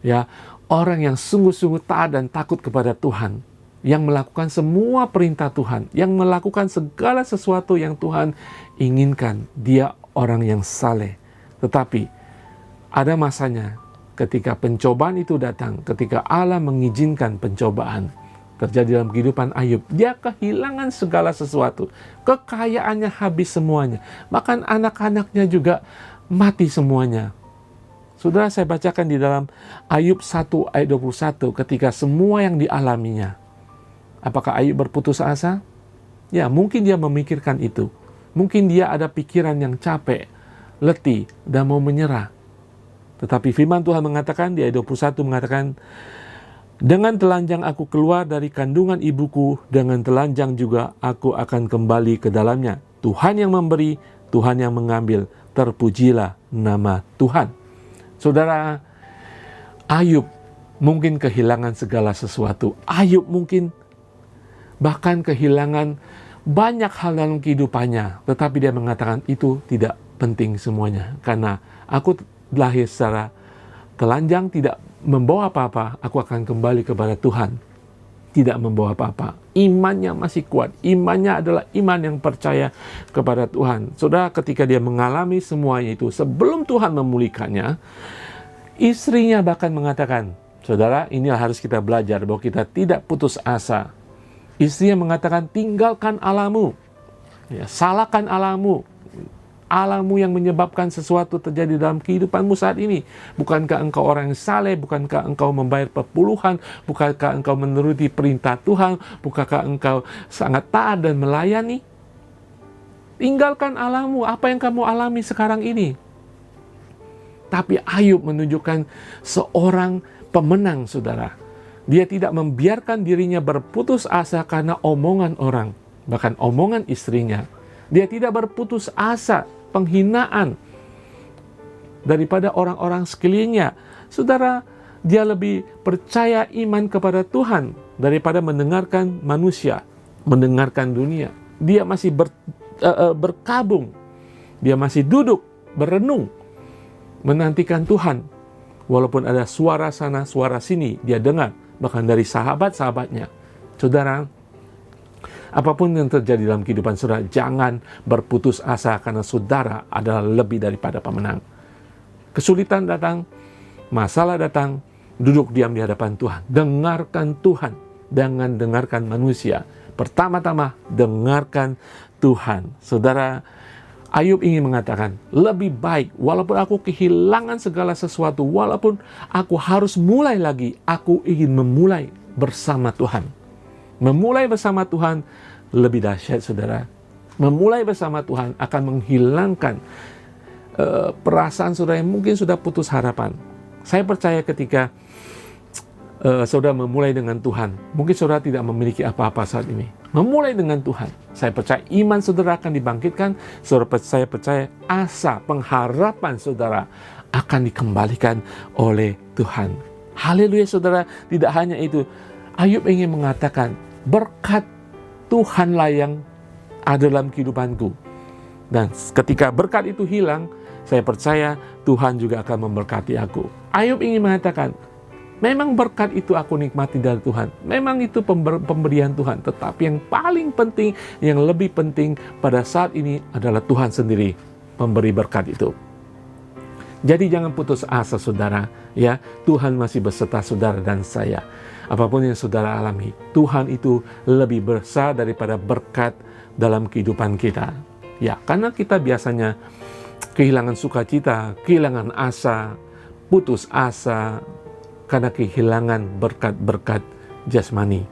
ya, orang yang sungguh-sungguh taat dan takut kepada Tuhan, yang melakukan semua perintah Tuhan, yang melakukan segala sesuatu yang Tuhan inginkan. Dia orang yang saleh. Tetapi ada masanya ketika pencobaan itu datang, ketika Allah mengizinkan pencobaan terjadi dalam kehidupan Ayub, dia kehilangan segala sesuatu. Kekayaannya habis semuanya. Bahkan anak-anaknya juga mati semuanya. Saudara, saya bacakan di dalam Ayub 1 ayat 21, ketika semua yang dialaminya. Apakah Ayub berputus asa? Ya, mungkin dia memikirkan itu. Mungkin dia ada pikiran yang capek, letih, dan mau menyerah. Tetapi firman Tuhan mengatakan, di ayat 21 mengatakan, dengan telanjang aku keluar dari kandungan ibuku, dengan telanjang juga aku akan kembali ke dalamnya. Tuhan yang memberi, Tuhan yang mengambil, terpujilah nama Tuhan. Saudara, Ayub mungkin kehilangan segala sesuatu. Ayub mungkin bahkan kehilangan banyak hal dalam kehidupannya. Tetapi dia mengatakan itu tidak penting semuanya. Karena aku lahir secara telanjang, tidak membawa apa-apa, aku akan kembali kepada Tuhan. Tidak membawa apa-apa. Imannya masih kuat. Imannya adalah iman yang percaya kepada Tuhan. Saudara, ketika dia mengalami semuanya itu, sebelum Tuhan memulihkannya, istrinya bahkan mengatakan, saudara, inilah harus kita belajar bahwa kita tidak putus asa. Istrinya mengatakan, tinggalkan Allahmu. Ya, salahkan Allahmu. Allahmu yang menyebabkan sesuatu terjadi dalam kehidupanmu saat ini. Bukankah engkau orang yang saleh? Bukankah engkau membayar perpuluhan? Bukankah engkau menuruti perintah Tuhan? Bukankah engkau sangat taat dan melayani? Tinggalkan Allahmu. Apa yang kamu alami sekarang ini? Tapi Ayub menunjukkan seorang pemenang, saudara. Dia tidak membiarkan dirinya berputus asa karena omongan orang, bahkan omongan istrinya. Dia tidak berputus asa penghinaan daripada orang-orang sekelilingnya. Saudara, dia lebih percaya iman kepada Tuhan daripada mendengarkan manusia, mendengarkan dunia. Dia masih berkabung, dia masih duduk, berenung, menantikan Tuhan. Walaupun ada suara sana, suara sini, dia dengar, bahkan dari sahabat-sahabatnya. Saudara, apapun yang terjadi dalam kehidupan saudara, jangan berputus asa karena saudara adalah lebih daripada pemenang. Kesulitan datang, masalah datang, duduk diam di hadapan Tuhan. Dengarkan Tuhan, jangan dengarkan manusia. Pertama-tama, dengarkan Tuhan. Saudara, Ayub ingin mengatakan, lebih baik walaupun aku kehilangan segala sesuatu, walaupun aku harus mulai lagi, aku ingin memulai bersama Tuhan. Memulai bersama Tuhan lebih dahsyat, saudara. Memulai bersama Tuhan akan menghilangkan perasaan saudara yang mungkin sudah putus harapan. Saya percaya ketika saudara memulai dengan Tuhan. Mungkin saudara tidak memiliki apa-apa saat ini. Memulai dengan Tuhan. Saya percaya iman saudara akan dibangkitkan. Saya percaya asa, pengharapan saudara akan dikembalikan oleh Tuhan. Haleluya saudara. Tidak hanya itu. Ayub ingin mengatakan, berkat Tuhanlah yang ada dalam kehidupanku. Dan ketika berkat itu hilang, saya percaya Tuhan juga akan memberkati aku. Ayub ingin mengatakan, memang berkat itu aku nikmati dari Tuhan. Memang itu pemberian Tuhan. Tetapi yang paling penting, yang lebih penting pada saat ini adalah Tuhan sendiri memberi berkat itu. Jadi jangan putus asa saudara, ya. Tuhan masih beserta saudara dan saya. Apapun yang saudara alami, Tuhan itu lebih besar daripada berkat dalam kehidupan kita. Ya, karena kita biasanya kehilangan sukacita, kehilangan asa, putus asa, karena kehilangan berkat-berkat jasmani.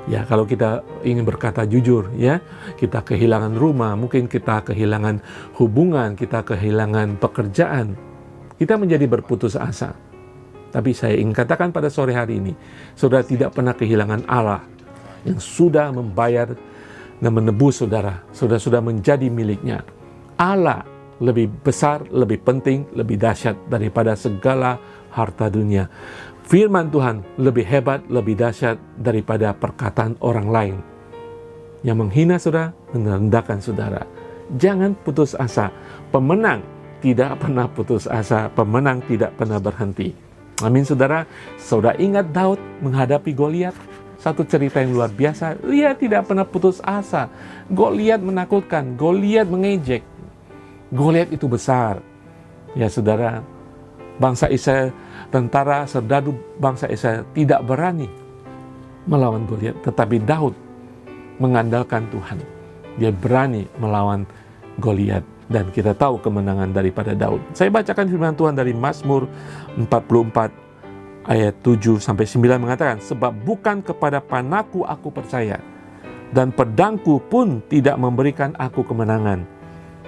Ya, kalau kita ingin berkata jujur, ya, kita kehilangan rumah, mungkin kita kehilangan hubungan, kita kehilangan pekerjaan, kita menjadi berputus asa. Tapi saya ingin katakan pada sore hari ini, saudara tidak pernah kehilangan Allah yang sudah membayar dan menebus saudara. Saudara sudah menjadi miliknya. Allah lebih besar, lebih penting, lebih dahsyat daripada segala harta dunia. Firman Tuhan lebih hebat, lebih dahsyat daripada perkataan orang lain yang menghina saudara, merendahkan saudara. Jangan putus asa. Pemenang tidak pernah putus asa. Pemenang tidak pernah berhenti. Amin saudara. Saudara ingat Daud menghadapi Goliat? Satu cerita yang luar biasa. Dia tidak pernah putus asa. Goliat menakutkan. Goliat mengejek. Goliat itu besar. Ya saudara, bangsa Israel, tentara serdadu bangsa Israel tidak berani melawan Goliat. Tetapi Daud mengandalkan Tuhan. Dia berani melawan Goliat. Dan kita tahu kemenangan daripada Daud. Saya bacakan firman Tuhan dari Mazmur 44 ayat 7-9 mengatakan, sebab bukan kepada panahku aku percaya, dan pedangku pun tidak memberikan aku kemenangan.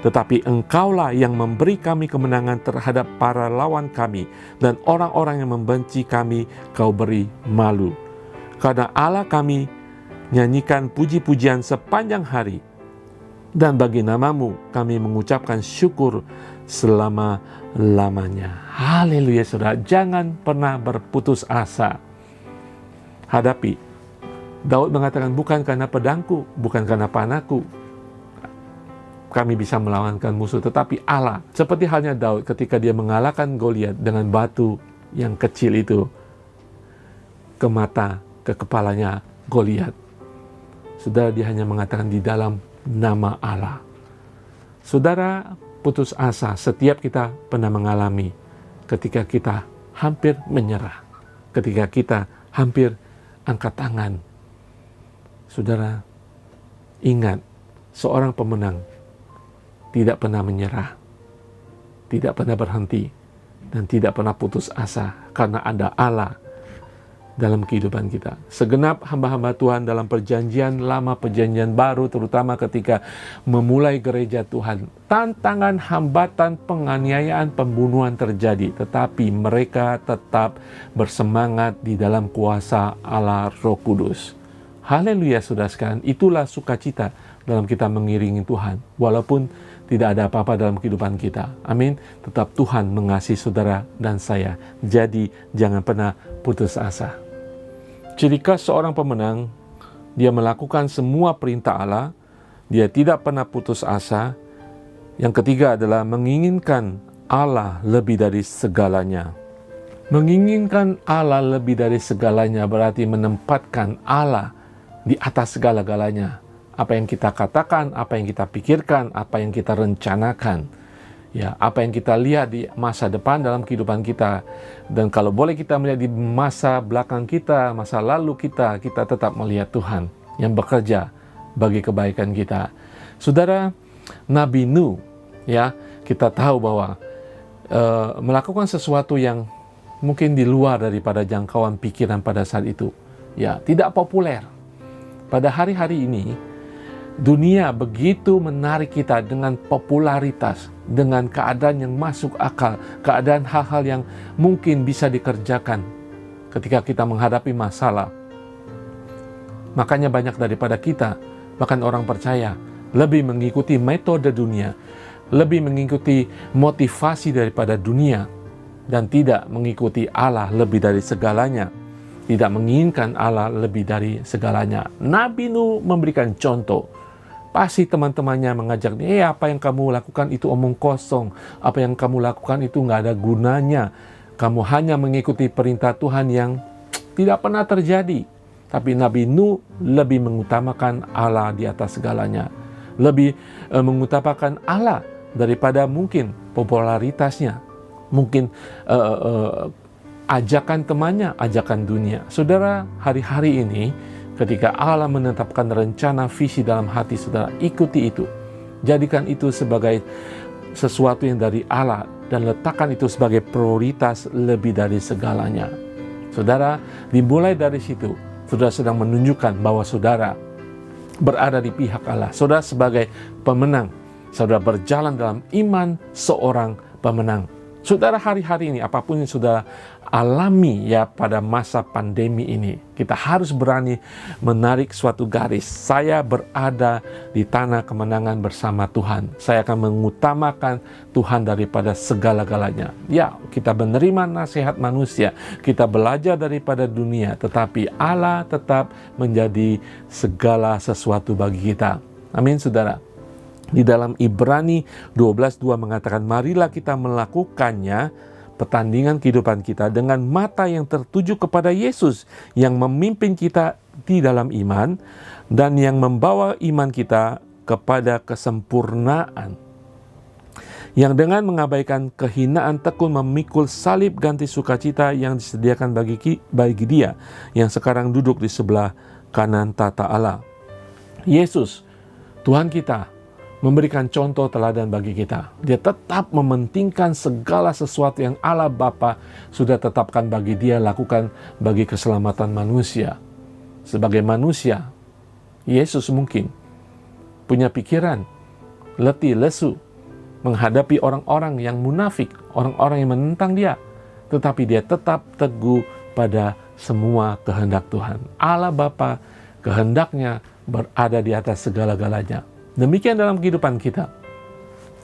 Tetapi Engkaulah yang memberi kami kemenangan terhadap para lawan kami, dan orang-orang yang membenci kami Kau beri malu. Karena Allah kami nyanyikan puji-pujian sepanjang hari, dan bagi namamu kami mengucapkan syukur selama-lamanya. Haleluya saudara, jangan pernah berputus asa. Hadapi. Daud mengatakan, bukan karena pedangku, bukan karena panahku kami bisa melawankan musuh, tetapi Allah. Seperti halnya Daud ketika dia mengalahkan Goliat dengan batu yang kecil itu ke mata, ke kepalanya Goliat. Saudara, dia hanya mengatakan di dalam nama Allah. Saudara, putus asa setiap kita pernah mengalami ketika kita hampir menyerah, ketika kita hampir angkat tangan. Saudara, ingat, seorang pemenang tidak pernah menyerah, tidak pernah berhenti, dan tidak pernah putus asa karena ada Allah dalam kehidupan kita. Segenap hamba-hamba Tuhan dalam perjanjian lama, perjanjian baru, terutama ketika memulai gereja Tuhan, tantangan, hambatan, penganiayaan, pembunuhan terjadi, tetapi mereka tetap bersemangat di dalam kuasa Allah Roh Kudus. Haleluya saudara sekalian, itulah sukacita dalam kita mengiringi Tuhan, walaupun tidak ada apa-apa dalam kehidupan kita. Amin. Tetap Tuhan mengasihi saudara dan saya. Jadi jangan pernah putus asa. Ciri khas seorang pemenang, dia melakukan semua perintah Allah, dia tidak pernah putus asa. Yang ketiga adalah menginginkan Allah lebih dari segalanya. Menginginkan Allah lebih dari segalanya berarti menempatkan Allah di atas segala-galanya. Apa yang kita katakan, apa yang kita pikirkan, apa yang kita rencanakan, ya, apa yang kita lihat di masa depan dalam kehidupan kita. Dan kalau boleh kita melihat di masa belakang kita, masa lalu kita tetap melihat Tuhan yang bekerja bagi kebaikan kita. Saudara, Nabi Nuh, ya, kita tahu bahwa melakukan sesuatu yang mungkin di luar daripada jangkauan pikiran pada saat itu, ya, tidak populer. Pada hari-hari ini, dunia begitu menarik kita dengan popularitas, dengan keadaan yang masuk akal, keadaan hal-hal yang mungkin bisa dikerjakan ketika kita menghadapi masalah. Makanya banyak daripada kita, bahkan orang percaya, lebih mengikuti metode dunia, lebih mengikuti motivasi daripada dunia, dan tidak mengikuti Allah lebih dari segalanya, tidak menginginkan Allah lebih dari segalanya. Nabi Nuh memberikan contoh. Pasti teman-temannya mengajak, apa yang kamu lakukan itu omong kosong, apa yang kamu lakukan itu nggak ada gunanya, kamu hanya mengikuti perintah Tuhan yang tidak pernah terjadi. Tapi Nabi Nuh lebih mengutamakan Allah di atas segalanya, lebih mengutamakan Allah daripada mungkin popularitasnya, mungkin ajakan temannya, ajakan dunia. Saudara, hari-hari ini ketika Allah menetapkan rencana visi dalam hati saudara, ikuti itu. Jadikan itu sebagai sesuatu yang dari Allah dan letakkan itu sebagai prioritas lebih dari segalanya. Saudara, dimulai dari situ, saudara sedang menunjukkan bahwa saudara berada di pihak Allah. Saudara sebagai pemenang, saudara berjalan dalam iman seorang pemenang. Saudara, hari-hari ini apapun yang saudara alami ya pada masa pandemi ini, kita harus berani menarik suatu garis. Saya berada di tanah kemenangan bersama Tuhan. Saya akan mengutamakan Tuhan daripada segala-galanya. Ya, kita menerima nasihat manusia, kita belajar daripada dunia, tetapi Allah tetap menjadi segala sesuatu bagi kita. Amin, saudara. Di dalam Ibrani 12:2 mengatakan, marilah kita melakukannya, pertandingan kehidupan kita, dengan mata yang tertuju kepada Yesus, yang memimpin kita di dalam iman, dan yang membawa iman kita kepada kesempurnaan. Yang dengan mengabaikan kehinaan tekun memikul salib ganti sukacita yang disediakan bagi dia, yang sekarang duduk di sebelah kanan tata Allah. Yesus, Tuhan kita, memberikan contoh teladan bagi kita. Dia tetap mementingkan segala sesuatu yang Allah Bapa sudah tetapkan bagi dia lakukan bagi keselamatan manusia. Sebagai manusia, Yesus mungkin punya pikiran letih, lesu, menghadapi orang-orang yang munafik, orang-orang yang menentang dia. Tetapi dia tetap teguh pada semua kehendak Tuhan. Allah Bapa kehendaknya berada di atas segala-galanya. Demikian dalam kehidupan kita.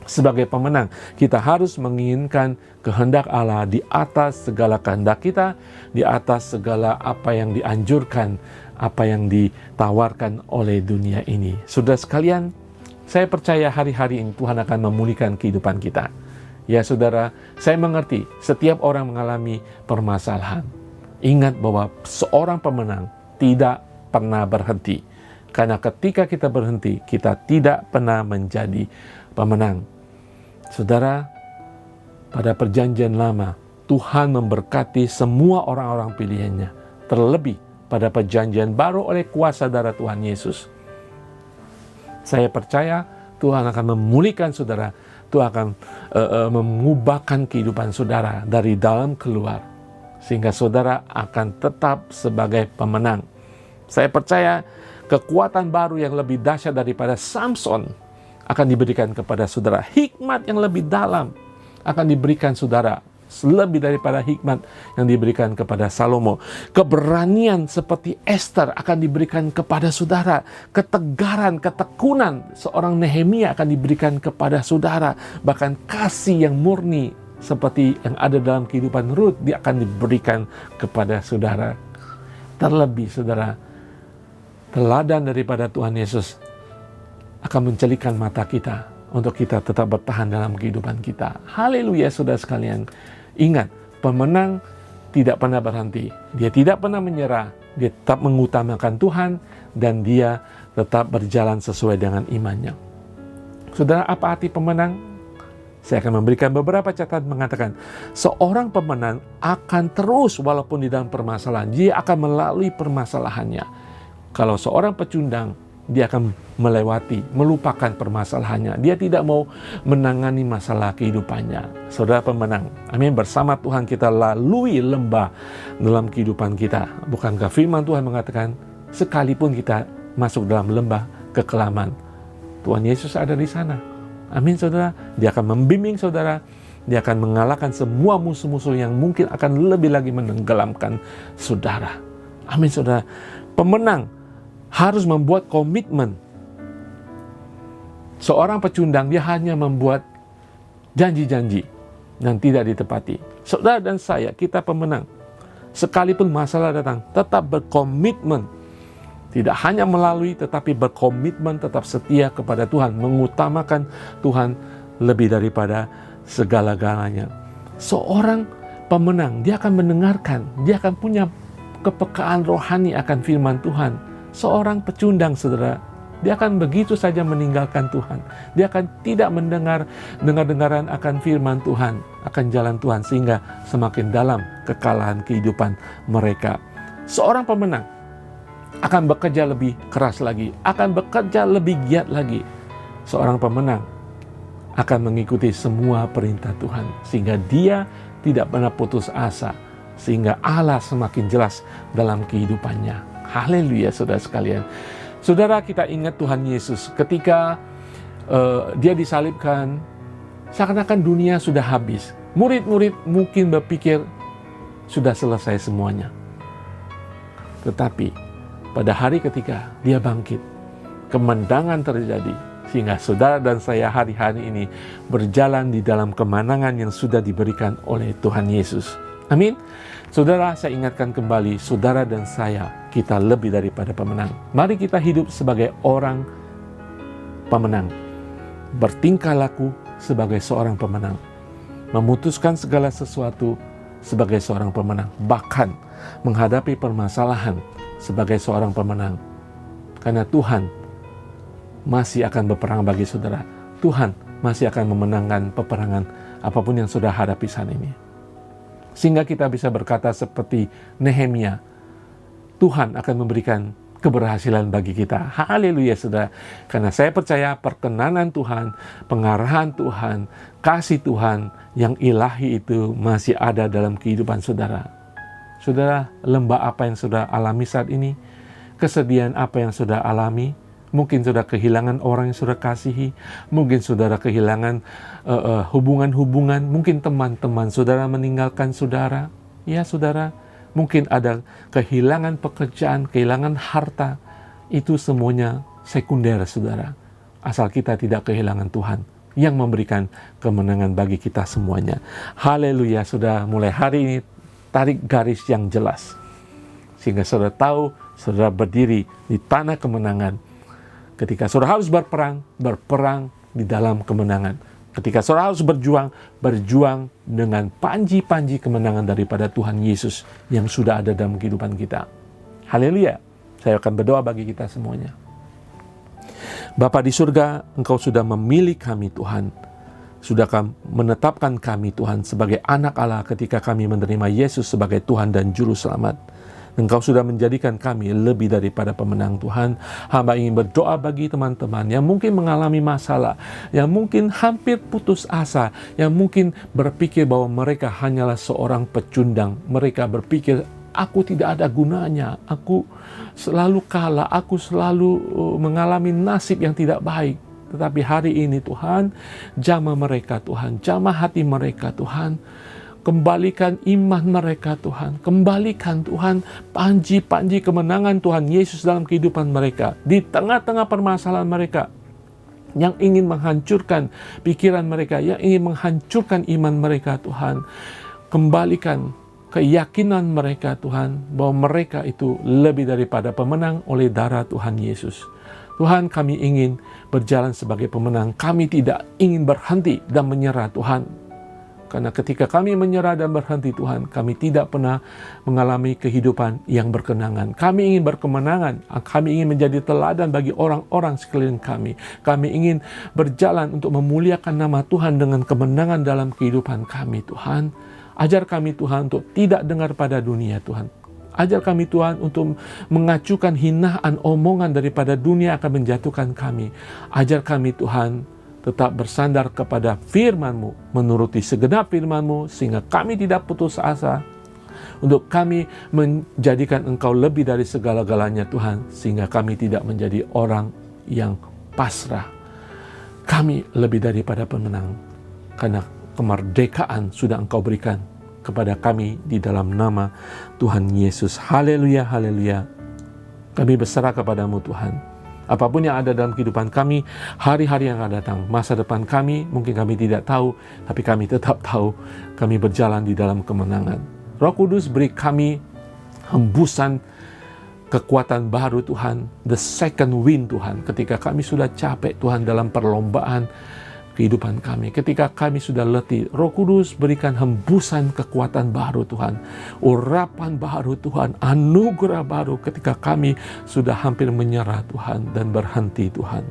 Sebagai pemenang, kita harus menginginkan kehendak Allah di atas segala kehendak kita, di atas segala apa yang dianjurkan, apa yang ditawarkan oleh dunia ini. Saudara sekalian, saya percaya hari-hari ini Tuhan akan memulihkan kehidupan kita. Ya saudara, saya mengerti setiap orang mengalami permasalahan. Ingat bahwa seorang pemenang tidak pernah berhenti. Karena ketika kita berhenti, kita tidak pernah menjadi pemenang. Saudara, pada perjanjian lama, Tuhan memberkati semua orang-orang pilihannya. Terlebih pada perjanjian baru oleh kuasa darah Tuhan Yesus. Saya percaya Tuhan akan memulihkan saudara. Tuhan akan mengubahkan kehidupan saudara dari dalam keluar. Sehingga saudara akan tetap sebagai pemenang. Saya percaya kekuatan baru yang lebih dahsyat daripada Samson akan diberikan kepada saudara. Hikmat yang lebih dalam akan diberikan saudara. Lebih daripada hikmat yang diberikan kepada Salomo. Keberanian seperti Esther akan diberikan kepada saudara. Ketegaran, ketekunan seorang Nehemia akan diberikan kepada saudara. Bahkan kasih yang murni seperti yang ada dalam kehidupan Ruth, dia akan diberikan kepada saudara. Terlebih saudara, teladan daripada Tuhan Yesus akan mencelikan mata kita untuk kita tetap bertahan dalam kehidupan kita. Haleluya saudara sekalian. Ingat, pemenang tidak pernah berhenti. Dia tidak pernah menyerah. Dia tetap mengutamakan Tuhan dan dia tetap berjalan sesuai dengan imannya. Saudara, apa arti pemenang? Saya akan memberikan beberapa catatan mengatakan seorang pemenang akan terus walaupun di dalam permasalahan. Dia akan melalui permasalahannya. Kalau seorang pecundang, dia akan melewati, melupakan permasalahannya. Dia tidak mau menangani masalah kehidupannya. Saudara pemenang, amin. Bersama Tuhan kita lalui lembah dalam kehidupan kita. Bukankah firman Tuhan mengatakan, sekalipun kita masuk dalam lembah kekelaman, Tuhan Yesus ada di sana. Amin saudara. Dia akan membimbing saudara. Dia akan mengalahkan semua musuh-musuh yang mungkin akan lebih lagi menenggelamkan saudara. Amin saudara. Pemenang harus membuat komitmen. Seorang pecundang dia hanya membuat janji-janji yang tidak ditepati. Saudara dan saya, kita pemenang. Sekalipun masalah datang, tetap berkomitmen. Tidak hanya melalui, tetapi berkomitmen tetap setia kepada Tuhan. Mengutamakan Tuhan lebih daripada segala-galanya. Seorang pemenang, dia akan mendengarkan, dia akan punya kepekaan rohani akan firman Tuhan. Seorang pecundang, saudara, dia akan begitu saja meninggalkan Tuhan. Dia akan tidak dengar-dengaran akan firman Tuhan, akan jalan Tuhan, sehingga semakin dalam kekalahan kehidupan mereka. Seorang pemenang akan bekerja lebih keras lagi, akan bekerja lebih giat lagi. Seorang pemenang akan mengikuti semua perintah Tuhan, sehingga dia tidak pernah putus asa, sehingga Allah semakin jelas dalam kehidupannya. Haleluya saudara sekalian. Saudara, kita ingat Tuhan Yesus ketika dia disalibkan, seakan-akan dunia sudah habis. Murid-murid mungkin berpikir sudah selesai semuanya. Tetapi pada hari ketika dia bangkit, kemenangan terjadi, sehingga saudara dan saya hari-hari ini berjalan di dalam kemenangan yang sudah diberikan oleh Tuhan Yesus. Amin. Saudara, saya ingatkan kembali, saudara dan saya, kita lebih daripada pemenang. Mari kita hidup sebagai orang pemenang. Bertingkah laku sebagai seorang pemenang. Memutuskan segala sesuatu sebagai seorang pemenang. Bahkan menghadapi permasalahan sebagai seorang pemenang. Karena Tuhan masih akan berperang bagi saudara. Tuhan masih akan memenangkan peperangan apapun yang saudara hadapi saat ini. Sehingga kita bisa berkata seperti Nehemia, Tuhan akan memberikan keberhasilan bagi kita. Haleluya saudara. Karena saya percaya perkenanan Tuhan, pengarahan Tuhan, kasih Tuhan yang ilahi itu masih ada dalam kehidupan saudara. Saudara, lembah apa yang saudara alami saat ini? Kesedihan apa yang saudara alami? Mungkin saudara kehilangan orang yang saudara kasihi. Mungkin saudara kehilangan hubungan-hubungan. Mungkin teman-teman saudara meninggalkan saudara. Ya saudara, mungkin ada kehilangan pekerjaan, kehilangan harta. Itu semuanya sekunder saudara. Asal kita tidak kehilangan Tuhan yang memberikan kemenangan bagi kita semuanya. Haleluya saudara, mulai hari ini tarik garis yang jelas. Sehingga saudara tahu, saudara berdiri di tanah kemenangan. Ketika saudara harus berperang di dalam kemenangan. Ketika saudara harus berjuang dengan panji-panji kemenangan daripada Tuhan Yesus yang sudah ada dalam kehidupan kita. Haleluya. Saya akan berdoa bagi kita semuanya. Bapa di surga, Engkau sudah memilih kami Tuhan. Sudah menetapkan kami Tuhan sebagai anak Allah ketika kami menerima Yesus sebagai Tuhan dan Juru Selamat. Engkau sudah menjadikan kami lebih daripada pemenang Tuhan. Hamba ingin berdoa bagi teman-teman yang mungkin mengalami masalah, yang mungkin hampir putus asa, yang mungkin berpikir bahwa mereka hanyalah seorang pecundang. Mereka berpikir, aku tidak ada gunanya, aku selalu kalah, aku selalu mengalami nasib yang tidak baik. Tetapi hari ini Tuhan, jamah mereka Tuhan, jamah hati mereka Tuhan. Kembalikan iman mereka Tuhan. Kembalikan Tuhan panji-panji kemenangan Tuhan Yesus dalam kehidupan mereka. Di tengah-tengah permasalahan mereka yang ingin menghancurkan pikiran mereka, yang ingin menghancurkan iman mereka Tuhan. Kembalikan keyakinan mereka Tuhan bahwa mereka itu lebih daripada pemenang oleh darah Tuhan Yesus. Tuhan, kami ingin berjalan sebagai pemenang. Kami tidak ingin berhenti dan menyerah Tuhan. Karena ketika kami menyerah dan berhenti Tuhan, kami tidak pernah mengalami kehidupan yang berkenangan. Kami ingin berkemenangan, kami ingin menjadi teladan bagi orang-orang sekeliling kami. Kami ingin berjalan untuk memuliakan nama Tuhan dengan kemenangan dalam kehidupan kami Tuhan. Ajar kami Tuhan untuk tidak dengar pada dunia Tuhan. Ajar kami Tuhan untuk mengacukan hinaan omongan daripada dunia akan menjatuhkan kami. Ajar kami Tuhan tetap bersandar kepada firman-Mu, menuruti segenap firman-Mu, sehingga kami tidak putus asa, untuk kami menjadikan Engkau lebih dari segala-galanya Tuhan, sehingga kami tidak menjadi orang yang pasrah. Kami lebih daripada pemenang, karena kemerdekaan sudah Engkau berikan kepada kami di dalam nama Tuhan Yesus. Haleluya, haleluya. Kami berserah kepadamu Tuhan. Apapun yang ada dalam kehidupan kami, hari-hari yang akan datang, masa depan kami, mungkin kami tidak tahu, tapi kami tetap tahu kami berjalan di dalam kemenangan. Roh Kudus beri kami hembusan kekuatan baru Tuhan, the second wind Tuhan, ketika kami sudah capek Tuhan dalam perlombaan kehidupan kami, ketika kami sudah letih. Roh Kudus berikan hembusan kekuatan baru Tuhan, urapan baru Tuhan, anugerah baru ketika kami sudah hampir menyerah Tuhan dan berhenti Tuhan.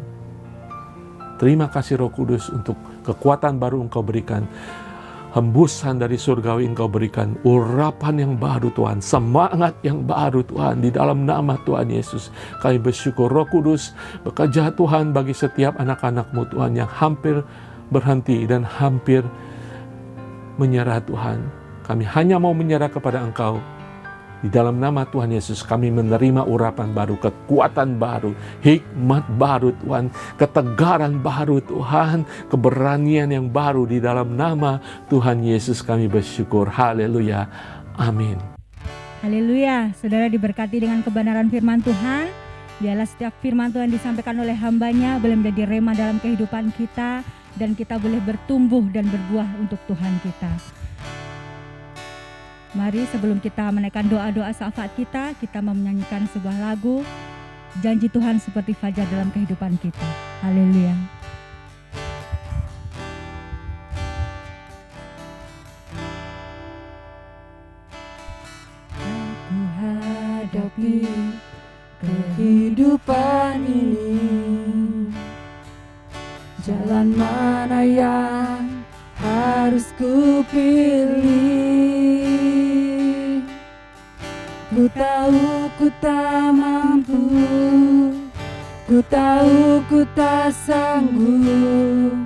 Terima kasih Roh Kudus untuk kekuatan baru Engkau berikan, hembusan dari surgawi Engkau berikan, urapan yang baru Tuhan, semangat yang baru Tuhan, di dalam nama Tuhan Yesus. Kami bersyukur Roh Kudus bekerja Tuhan bagi setiap anak-anak-Mu Tuhan yang hampir berhenti dan hampir menyerah Tuhan. Kami hanya mau menyerah kepada Engkau. Di dalam nama Tuhan Yesus kami menerima urapan baru, kekuatan baru, hikmat baru Tuhan, ketegaran baru Tuhan, keberanian yang baru di dalam nama Tuhan Yesus kami bersyukur. Haleluya. Amin. Haleluya, saudara diberkati dengan kebenaran firman Tuhan. Biarlah setiap firman Tuhan disampaikan oleh hambanya boleh menjadi rema dalam kehidupan kita, dan kita boleh bertumbuh dan berbuah untuk Tuhan kita. Mari sebelum kita menaikkan doa-doa syafaat kita mau menyanyikan sebuah lagu, janji Tuhan seperti fajar dalam kehidupan kita. Haleluya. Aku hadapi kehidupan ini, jalan mana yang harus ku pilih. Ku tahu ku tak mampu, ku tahu ku tak sanggup.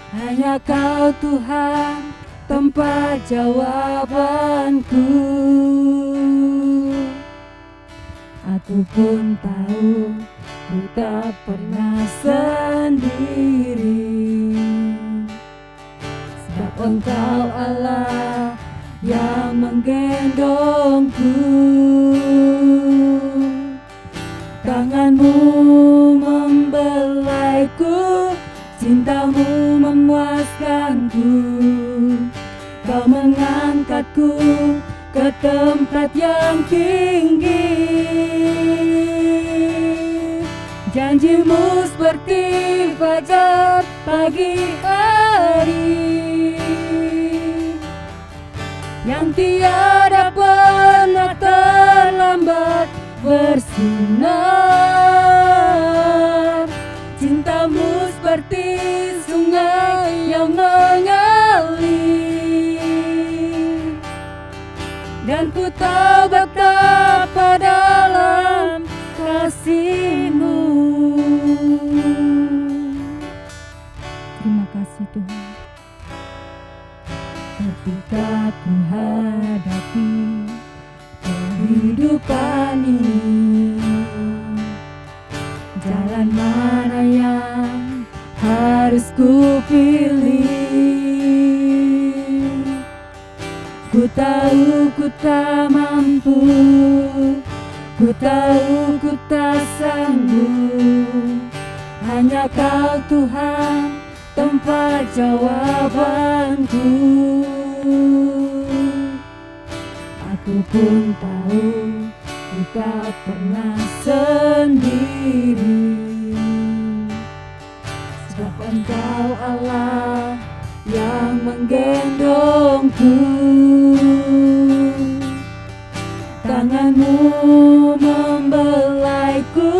Hanya Kau Tuhan tempat jawabanku. Aku pun tahu ku tak pernah sendiri, sebab Engkau Allah yang menggendongku. Tanganmu membelaiku, cintamu memuaskanku. Kau mengangkatku ke tempat yang tinggi. Janjimu seperti fajar pagi hari, yang tiada pernah terlambat bersinar. Cintamu seperti sungai yang mengalir, dan ku tahu betapa dalam kasih-Mu. Terima kasih Tuhan. Ketika ku hadapi kehidupan ini, jalan mana yang harus ku pilih. Ku tahu ku tak mampu, ku tahu ku tak sanggup. Hanya Kau Tuhan tempat jawabanku. Aku pun tahu ku tak pernah sendiri, sebab Engkau Allah yang menggendongku. Tanganmu membelaiku,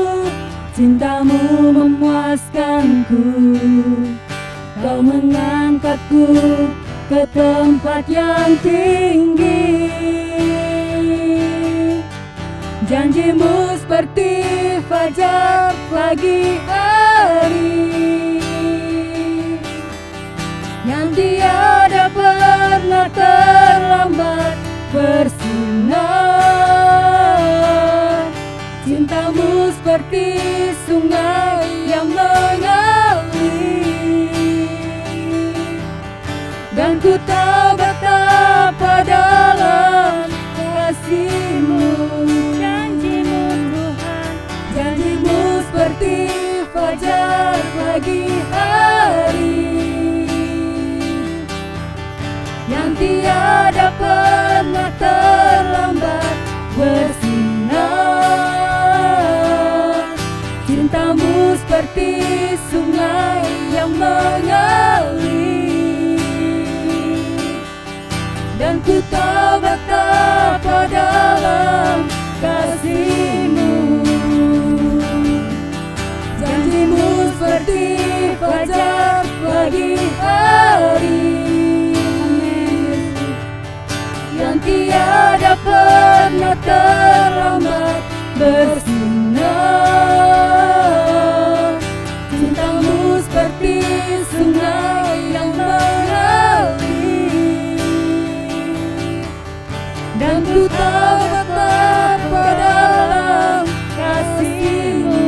cintamu memuaskanku. Kau mengangkatku ke tempat yang tinggi. Janjimu seperti fajar pagi hari, yang tiada pernah terlambat bersinar. Cintamu seperti sungai yang mengalir, dan ku tahu betapa dalam kasih-Mu. Janji-Mu Tuhan, Janji-Mu seperti fajar pagi hari yang tiada pernah terlambat bersinar. Cinta-Mu seperti sungai yang mengalir, dan ku tahu betapa dalam kasih-Mu. Janji-Mu seperti fajar pagi hari yang tiada pernah terlambat bersinar. Cinta-Mu seperti sungai yang mengalir, dan ku tahu betapa dalam kasih-Mu.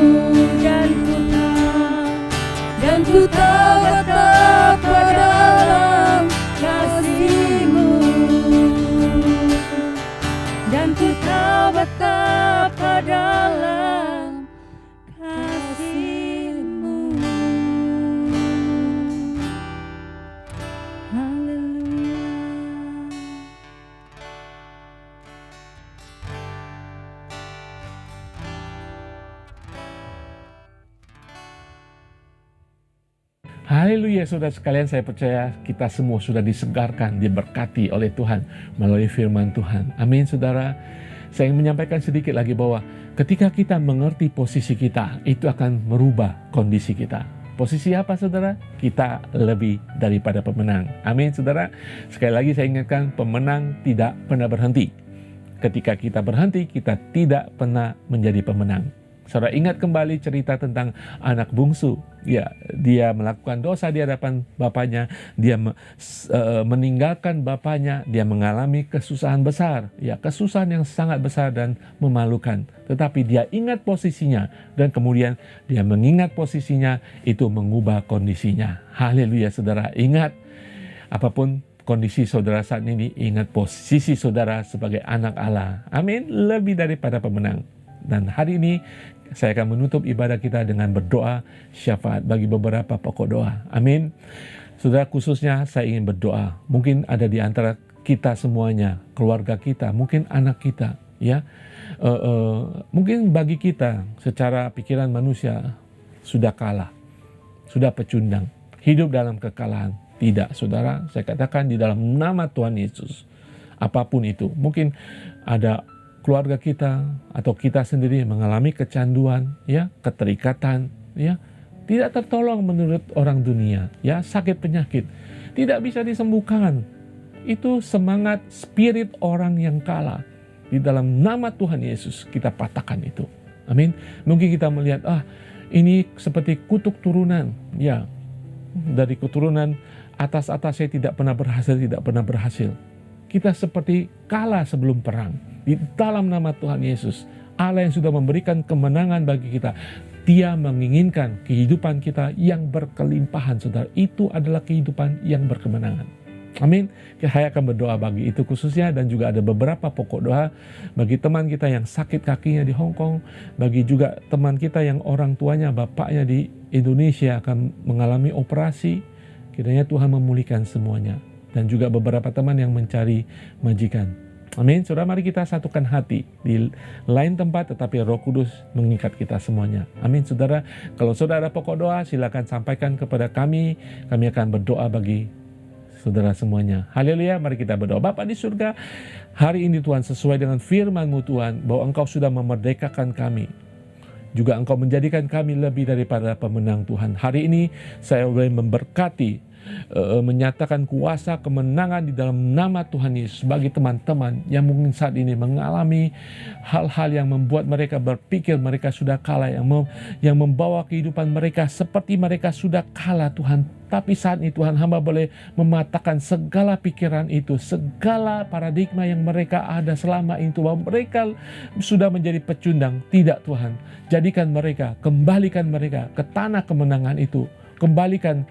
Dan ku tahu betapa dalam kasih-Mu. dan ku tahu betapa dalam kasih-Mu. Haleluya. Haleluya, saudara sekalian, saya percaya kita semua sudah disegarkan, diberkati oleh Tuhan melalui firman Tuhan. Amin, saudara. Saya ingin menyampaikan sedikit lagi bahwa ketika kita mengerti posisi kita, itu akan merubah kondisi kita. Posisi apa, saudara? Kita lebih daripada pemenang. Amin, saudara. Sekali lagi saya ingatkan, pemenang tidak pernah berhenti. Ketika kita berhenti, kita tidak pernah menjadi pemenang. Saudara ingat kembali cerita tentang anak bungsu. Ya, dia melakukan dosa di hadapan bapaknya, dia meninggalkan bapaknya, dia mengalami kesusahan besar. Ya, kesusahan yang sangat besar dan memalukan. Tetapi dia ingat posisinya, dan kemudian dia mengingat posisinya, itu mengubah kondisinya. Haleluya, saudara. Ingat, apapun kondisi saudara saat ini, ingat posisi saudara sebagai anak Allah. Amin, lebih daripada pemenang. Dan hari ini saya akan menutup ibadah kita dengan berdoa syafaat bagi beberapa pokok doa. Amin. Saudara, khususnya saya ingin berdoa. Mungkin ada di antara kita semuanya, keluarga kita, mungkin anak kita, ya. Mungkin bagi kita secara pikiran manusia sudah kalah, sudah pecundang, hidup dalam kekalahan. Tidak, saudara, saya katakan di dalam nama Tuhan Yesus, apapun itu, mungkin ada keluarga kita atau kita sendiri mengalami kecanduan, ya, keterikatan, ya, tidak tertolong menurut orang dunia, ya, sakit penyakit, tidak bisa disembuhkan. Itu semangat spirit orang yang kalah. Di dalam nama Tuhan Yesus kita patahkan itu. Amin. Mungkin kita melihat, ini seperti kutuk turunan, ya, dari keturunan atas-atas saya tidak pernah berhasil. Kita seperti kalah sebelum perang. Di dalam nama Tuhan Yesus, Allah yang sudah memberikan kemenangan bagi kita, Dia menginginkan kehidupan kita yang berkelimpahan, saudara. Itu adalah kehidupan yang berkemenangan. Amin. Saya akan berdoa bagi itu khususnya, dan juga ada beberapa pokok doa bagi teman kita yang sakit kakinya di Hong Kong, bagi juga teman kita yang orang tuanya, bapaknya di Indonesia akan mengalami operasi. Kiranya Tuhan memulihkan semuanya. Dan juga beberapa teman yang mencari majikan. Amin. Saudara, mari kita satukan hati di lain tempat, tetapi Roh Kudus mengikat kita semuanya. Amin, saudara. Kalau saudara ada pokok doa, silakan sampaikan kepada kami. Kami akan berdoa bagi saudara semuanya. Haleluya, mari kita berdoa. Bapa di surga, hari ini Tuhan, sesuai dengan firman-Mu Tuhan, bahwa Engkau sudah memerdekakan kami. Juga Engkau menjadikan kami lebih daripada pemenang, Tuhan. Hari ini saya boleh memberkati, menyatakan kuasa kemenangan di dalam nama Tuhan Yesus bagi teman-teman yang mungkin saat ini mengalami hal-hal yang membuat mereka berpikir mereka sudah kalah, yang membawa kehidupan mereka seperti mereka sudah kalah, Tuhan. Tapi saat ini Tuhan, hamba boleh mematahkan segala pikiran itu, segala paradigma yang mereka ada selama itu, bahwa mereka sudah menjadi pecundang. Tidak, Tuhan. Jadikan mereka, kembalikan mereka ke tanah kemenangan itu. Kembalikan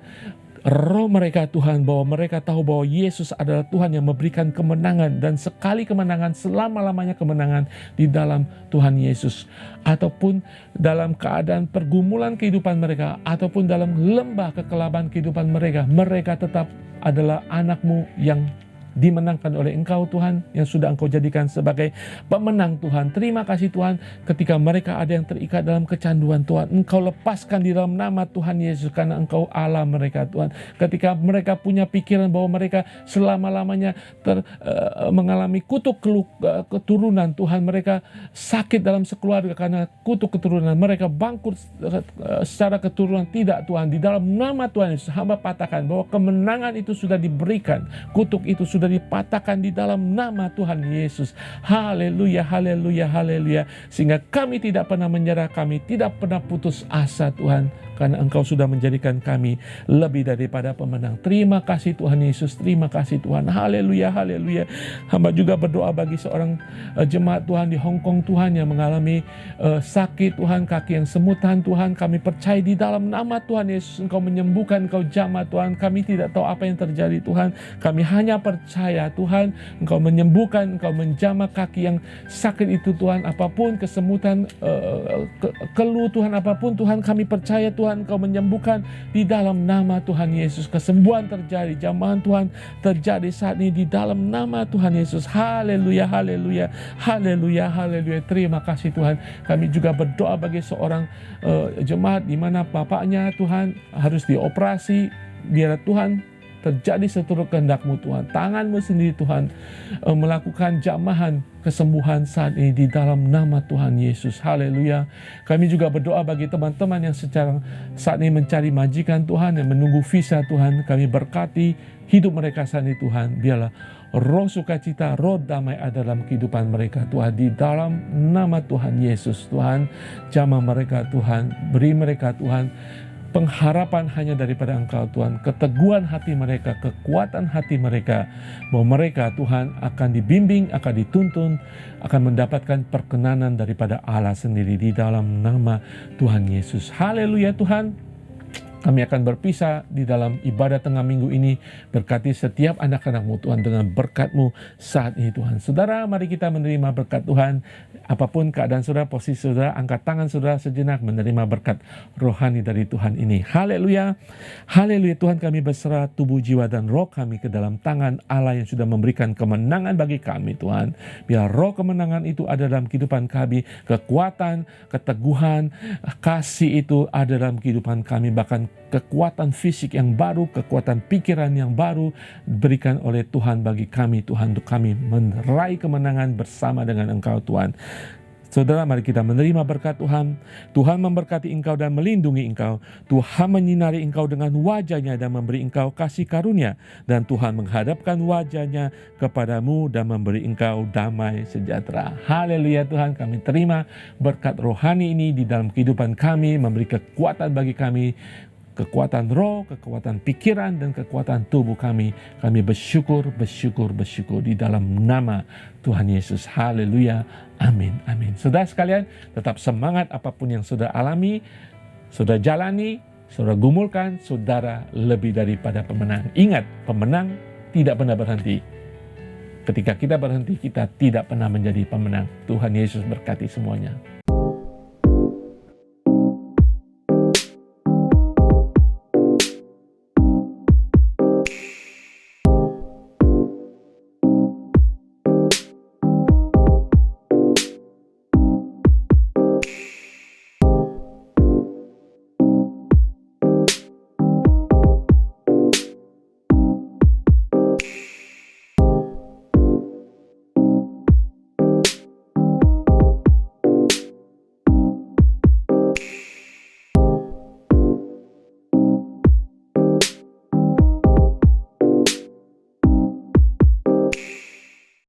roh mereka Tuhan, bahwa mereka tahu bahwa Yesus adalah Tuhan yang memberikan kemenangan, dan sekali kemenangan, selama-lamanya kemenangan di dalam Tuhan Yesus. Ataupun dalam keadaan pergumulan kehidupan mereka, ataupun dalam lembah kekelaban kehidupan mereka, mereka tetap adalah anak-Mu yang dimenangkan oleh Engkau Tuhan, yang sudah Engkau jadikan sebagai pemenang Tuhan. Terima kasih Tuhan, ketika mereka ada yang terikat dalam kecanduan Tuhan, Engkau lepaskan di dalam nama Tuhan Yesus, karena Engkau Allah mereka Tuhan. Ketika mereka punya pikiran bahwa mereka selama-lamanya mengalami kutuk keturunan Tuhan, mereka sakit dalam sekeluarga karena kutuk keturunan, mereka bangkrut secara keturunan, tidak Tuhan, di dalam nama Tuhan Yesus hamba patahkan bahwa kemenangan itu sudah diberikan, kutuk itu sudah dipatahkan di dalam nama Tuhan Yesus. Haleluya, haleluya, haleluya. Sehingga kami tidak pernah menyerah, kami tidak pernah putus asa Tuhan, karena Engkau sudah menjadikan kami lebih daripada pemenang. Terima kasih Tuhan Yesus, terima kasih Tuhan. Haleluya, haleluya. Hamba juga berdoa bagi seorang jemaat Tuhan di Hong Kong Tuhan, yang mengalami sakit Tuhan, kaki yang semutan Tuhan. Kami percaya di dalam nama Tuhan Yesus Engkau menyembuhkan, Engkau jamah Tuhan. Kami tidak tahu apa yang terjadi Tuhan, kami hanya percaya Tuhan Engkau menyembuhkan, Engkau menjamah kaki yang sakit itu Tuhan. Apapun kesemutan, keluh Tuhan, apapun Tuhan, kami percaya Tuhan Engkau menyembuhkan di dalam nama Tuhan Yesus. Kesembuhan terjadi, jamahan Tuhan terjadi saat ini di dalam nama Tuhan Yesus. Haleluya, haleluya, haleluya, haleluya. Terima kasih Tuhan. Kami juga berdoa bagi seorang jemaat di mana bapaknya Tuhan harus dioperasi. Biar Tuhan terjadi seturut kehendak-Mu Tuhan. Tangan-Mu sendiri Tuhan melakukan jamahan kesembuhan saat ini di dalam nama Tuhan Yesus. Haleluya. Kami juga berdoa bagi teman-teman yang secara saat ini mencari majikan Tuhan, yang menunggu visa Tuhan. Kami berkati hidup mereka saat ini Tuhan. Biarlah roh sukacita, roh damai ada dalam kehidupan mereka Tuhan. Di dalam nama Tuhan Yesus Tuhan, jamah mereka Tuhan. Beri mereka Tuhan pengharapan hanya daripada Engkau Tuhan, keteguhan hati mereka, kekuatan hati mereka, bahwa mereka Tuhan akan dibimbing, akan dituntun, akan mendapatkan perkenanan daripada Allah sendiri di dalam nama Tuhan Yesus. Haleluya Tuhan. Kami akan berpisah di dalam ibadah tengah minggu ini. Berkati setiap anak-anak-Mu Tuhan dengan berkat-Mu saat ini Tuhan. Saudara, mari kita menerima berkat Tuhan. Apapun keadaan saudara, posisi saudara, angkat tangan saudara sejenak menerima berkat rohani dari Tuhan ini. Haleluya. Haleluya Tuhan, kami berserah tubuh, jiwa, dan roh kami ke dalam tangan Allah yang sudah memberikan kemenangan bagi kami Tuhan. Biar roh kemenangan itu ada dalam kehidupan kami. Kekuatan, keteguhan, kasih itu ada dalam kehidupan kami. Bahkan kekuatan fisik yang baru, kekuatan pikiran yang baru diberikan oleh Tuhan bagi kami Tuhan, untuk kami meraih kemenangan bersama dengan Engkau Tuhan. Saudara, mari kita menerima berkat Tuhan. Tuhan memberkati engkau dan melindungi engkau. Tuhan menyinari engkau dengan wajah-Nya dan memberi engkau kasih karunia. Dan Tuhan menghadapkan wajah-Nya kepadamu dan memberi engkau damai sejahtera. Haleluya Tuhan, kami terima berkat rohani ini di dalam kehidupan kami, memberi kekuatan bagi kami, kekuatan roh, kekuatan pikiran, dan kekuatan tubuh kami. Kami bersyukur di dalam nama Tuhan Yesus. Haleluya. Amin. Amin. Saudara sekalian, tetap semangat apapun yang saudara alami, saudara jalani, saudara gumulkan, saudara lebih daripada pemenang. Ingat, pemenang tidak pernah berhenti. Ketika kita berhenti, kita tidak pernah menjadi pemenang. Tuhan Yesus berkati semuanya.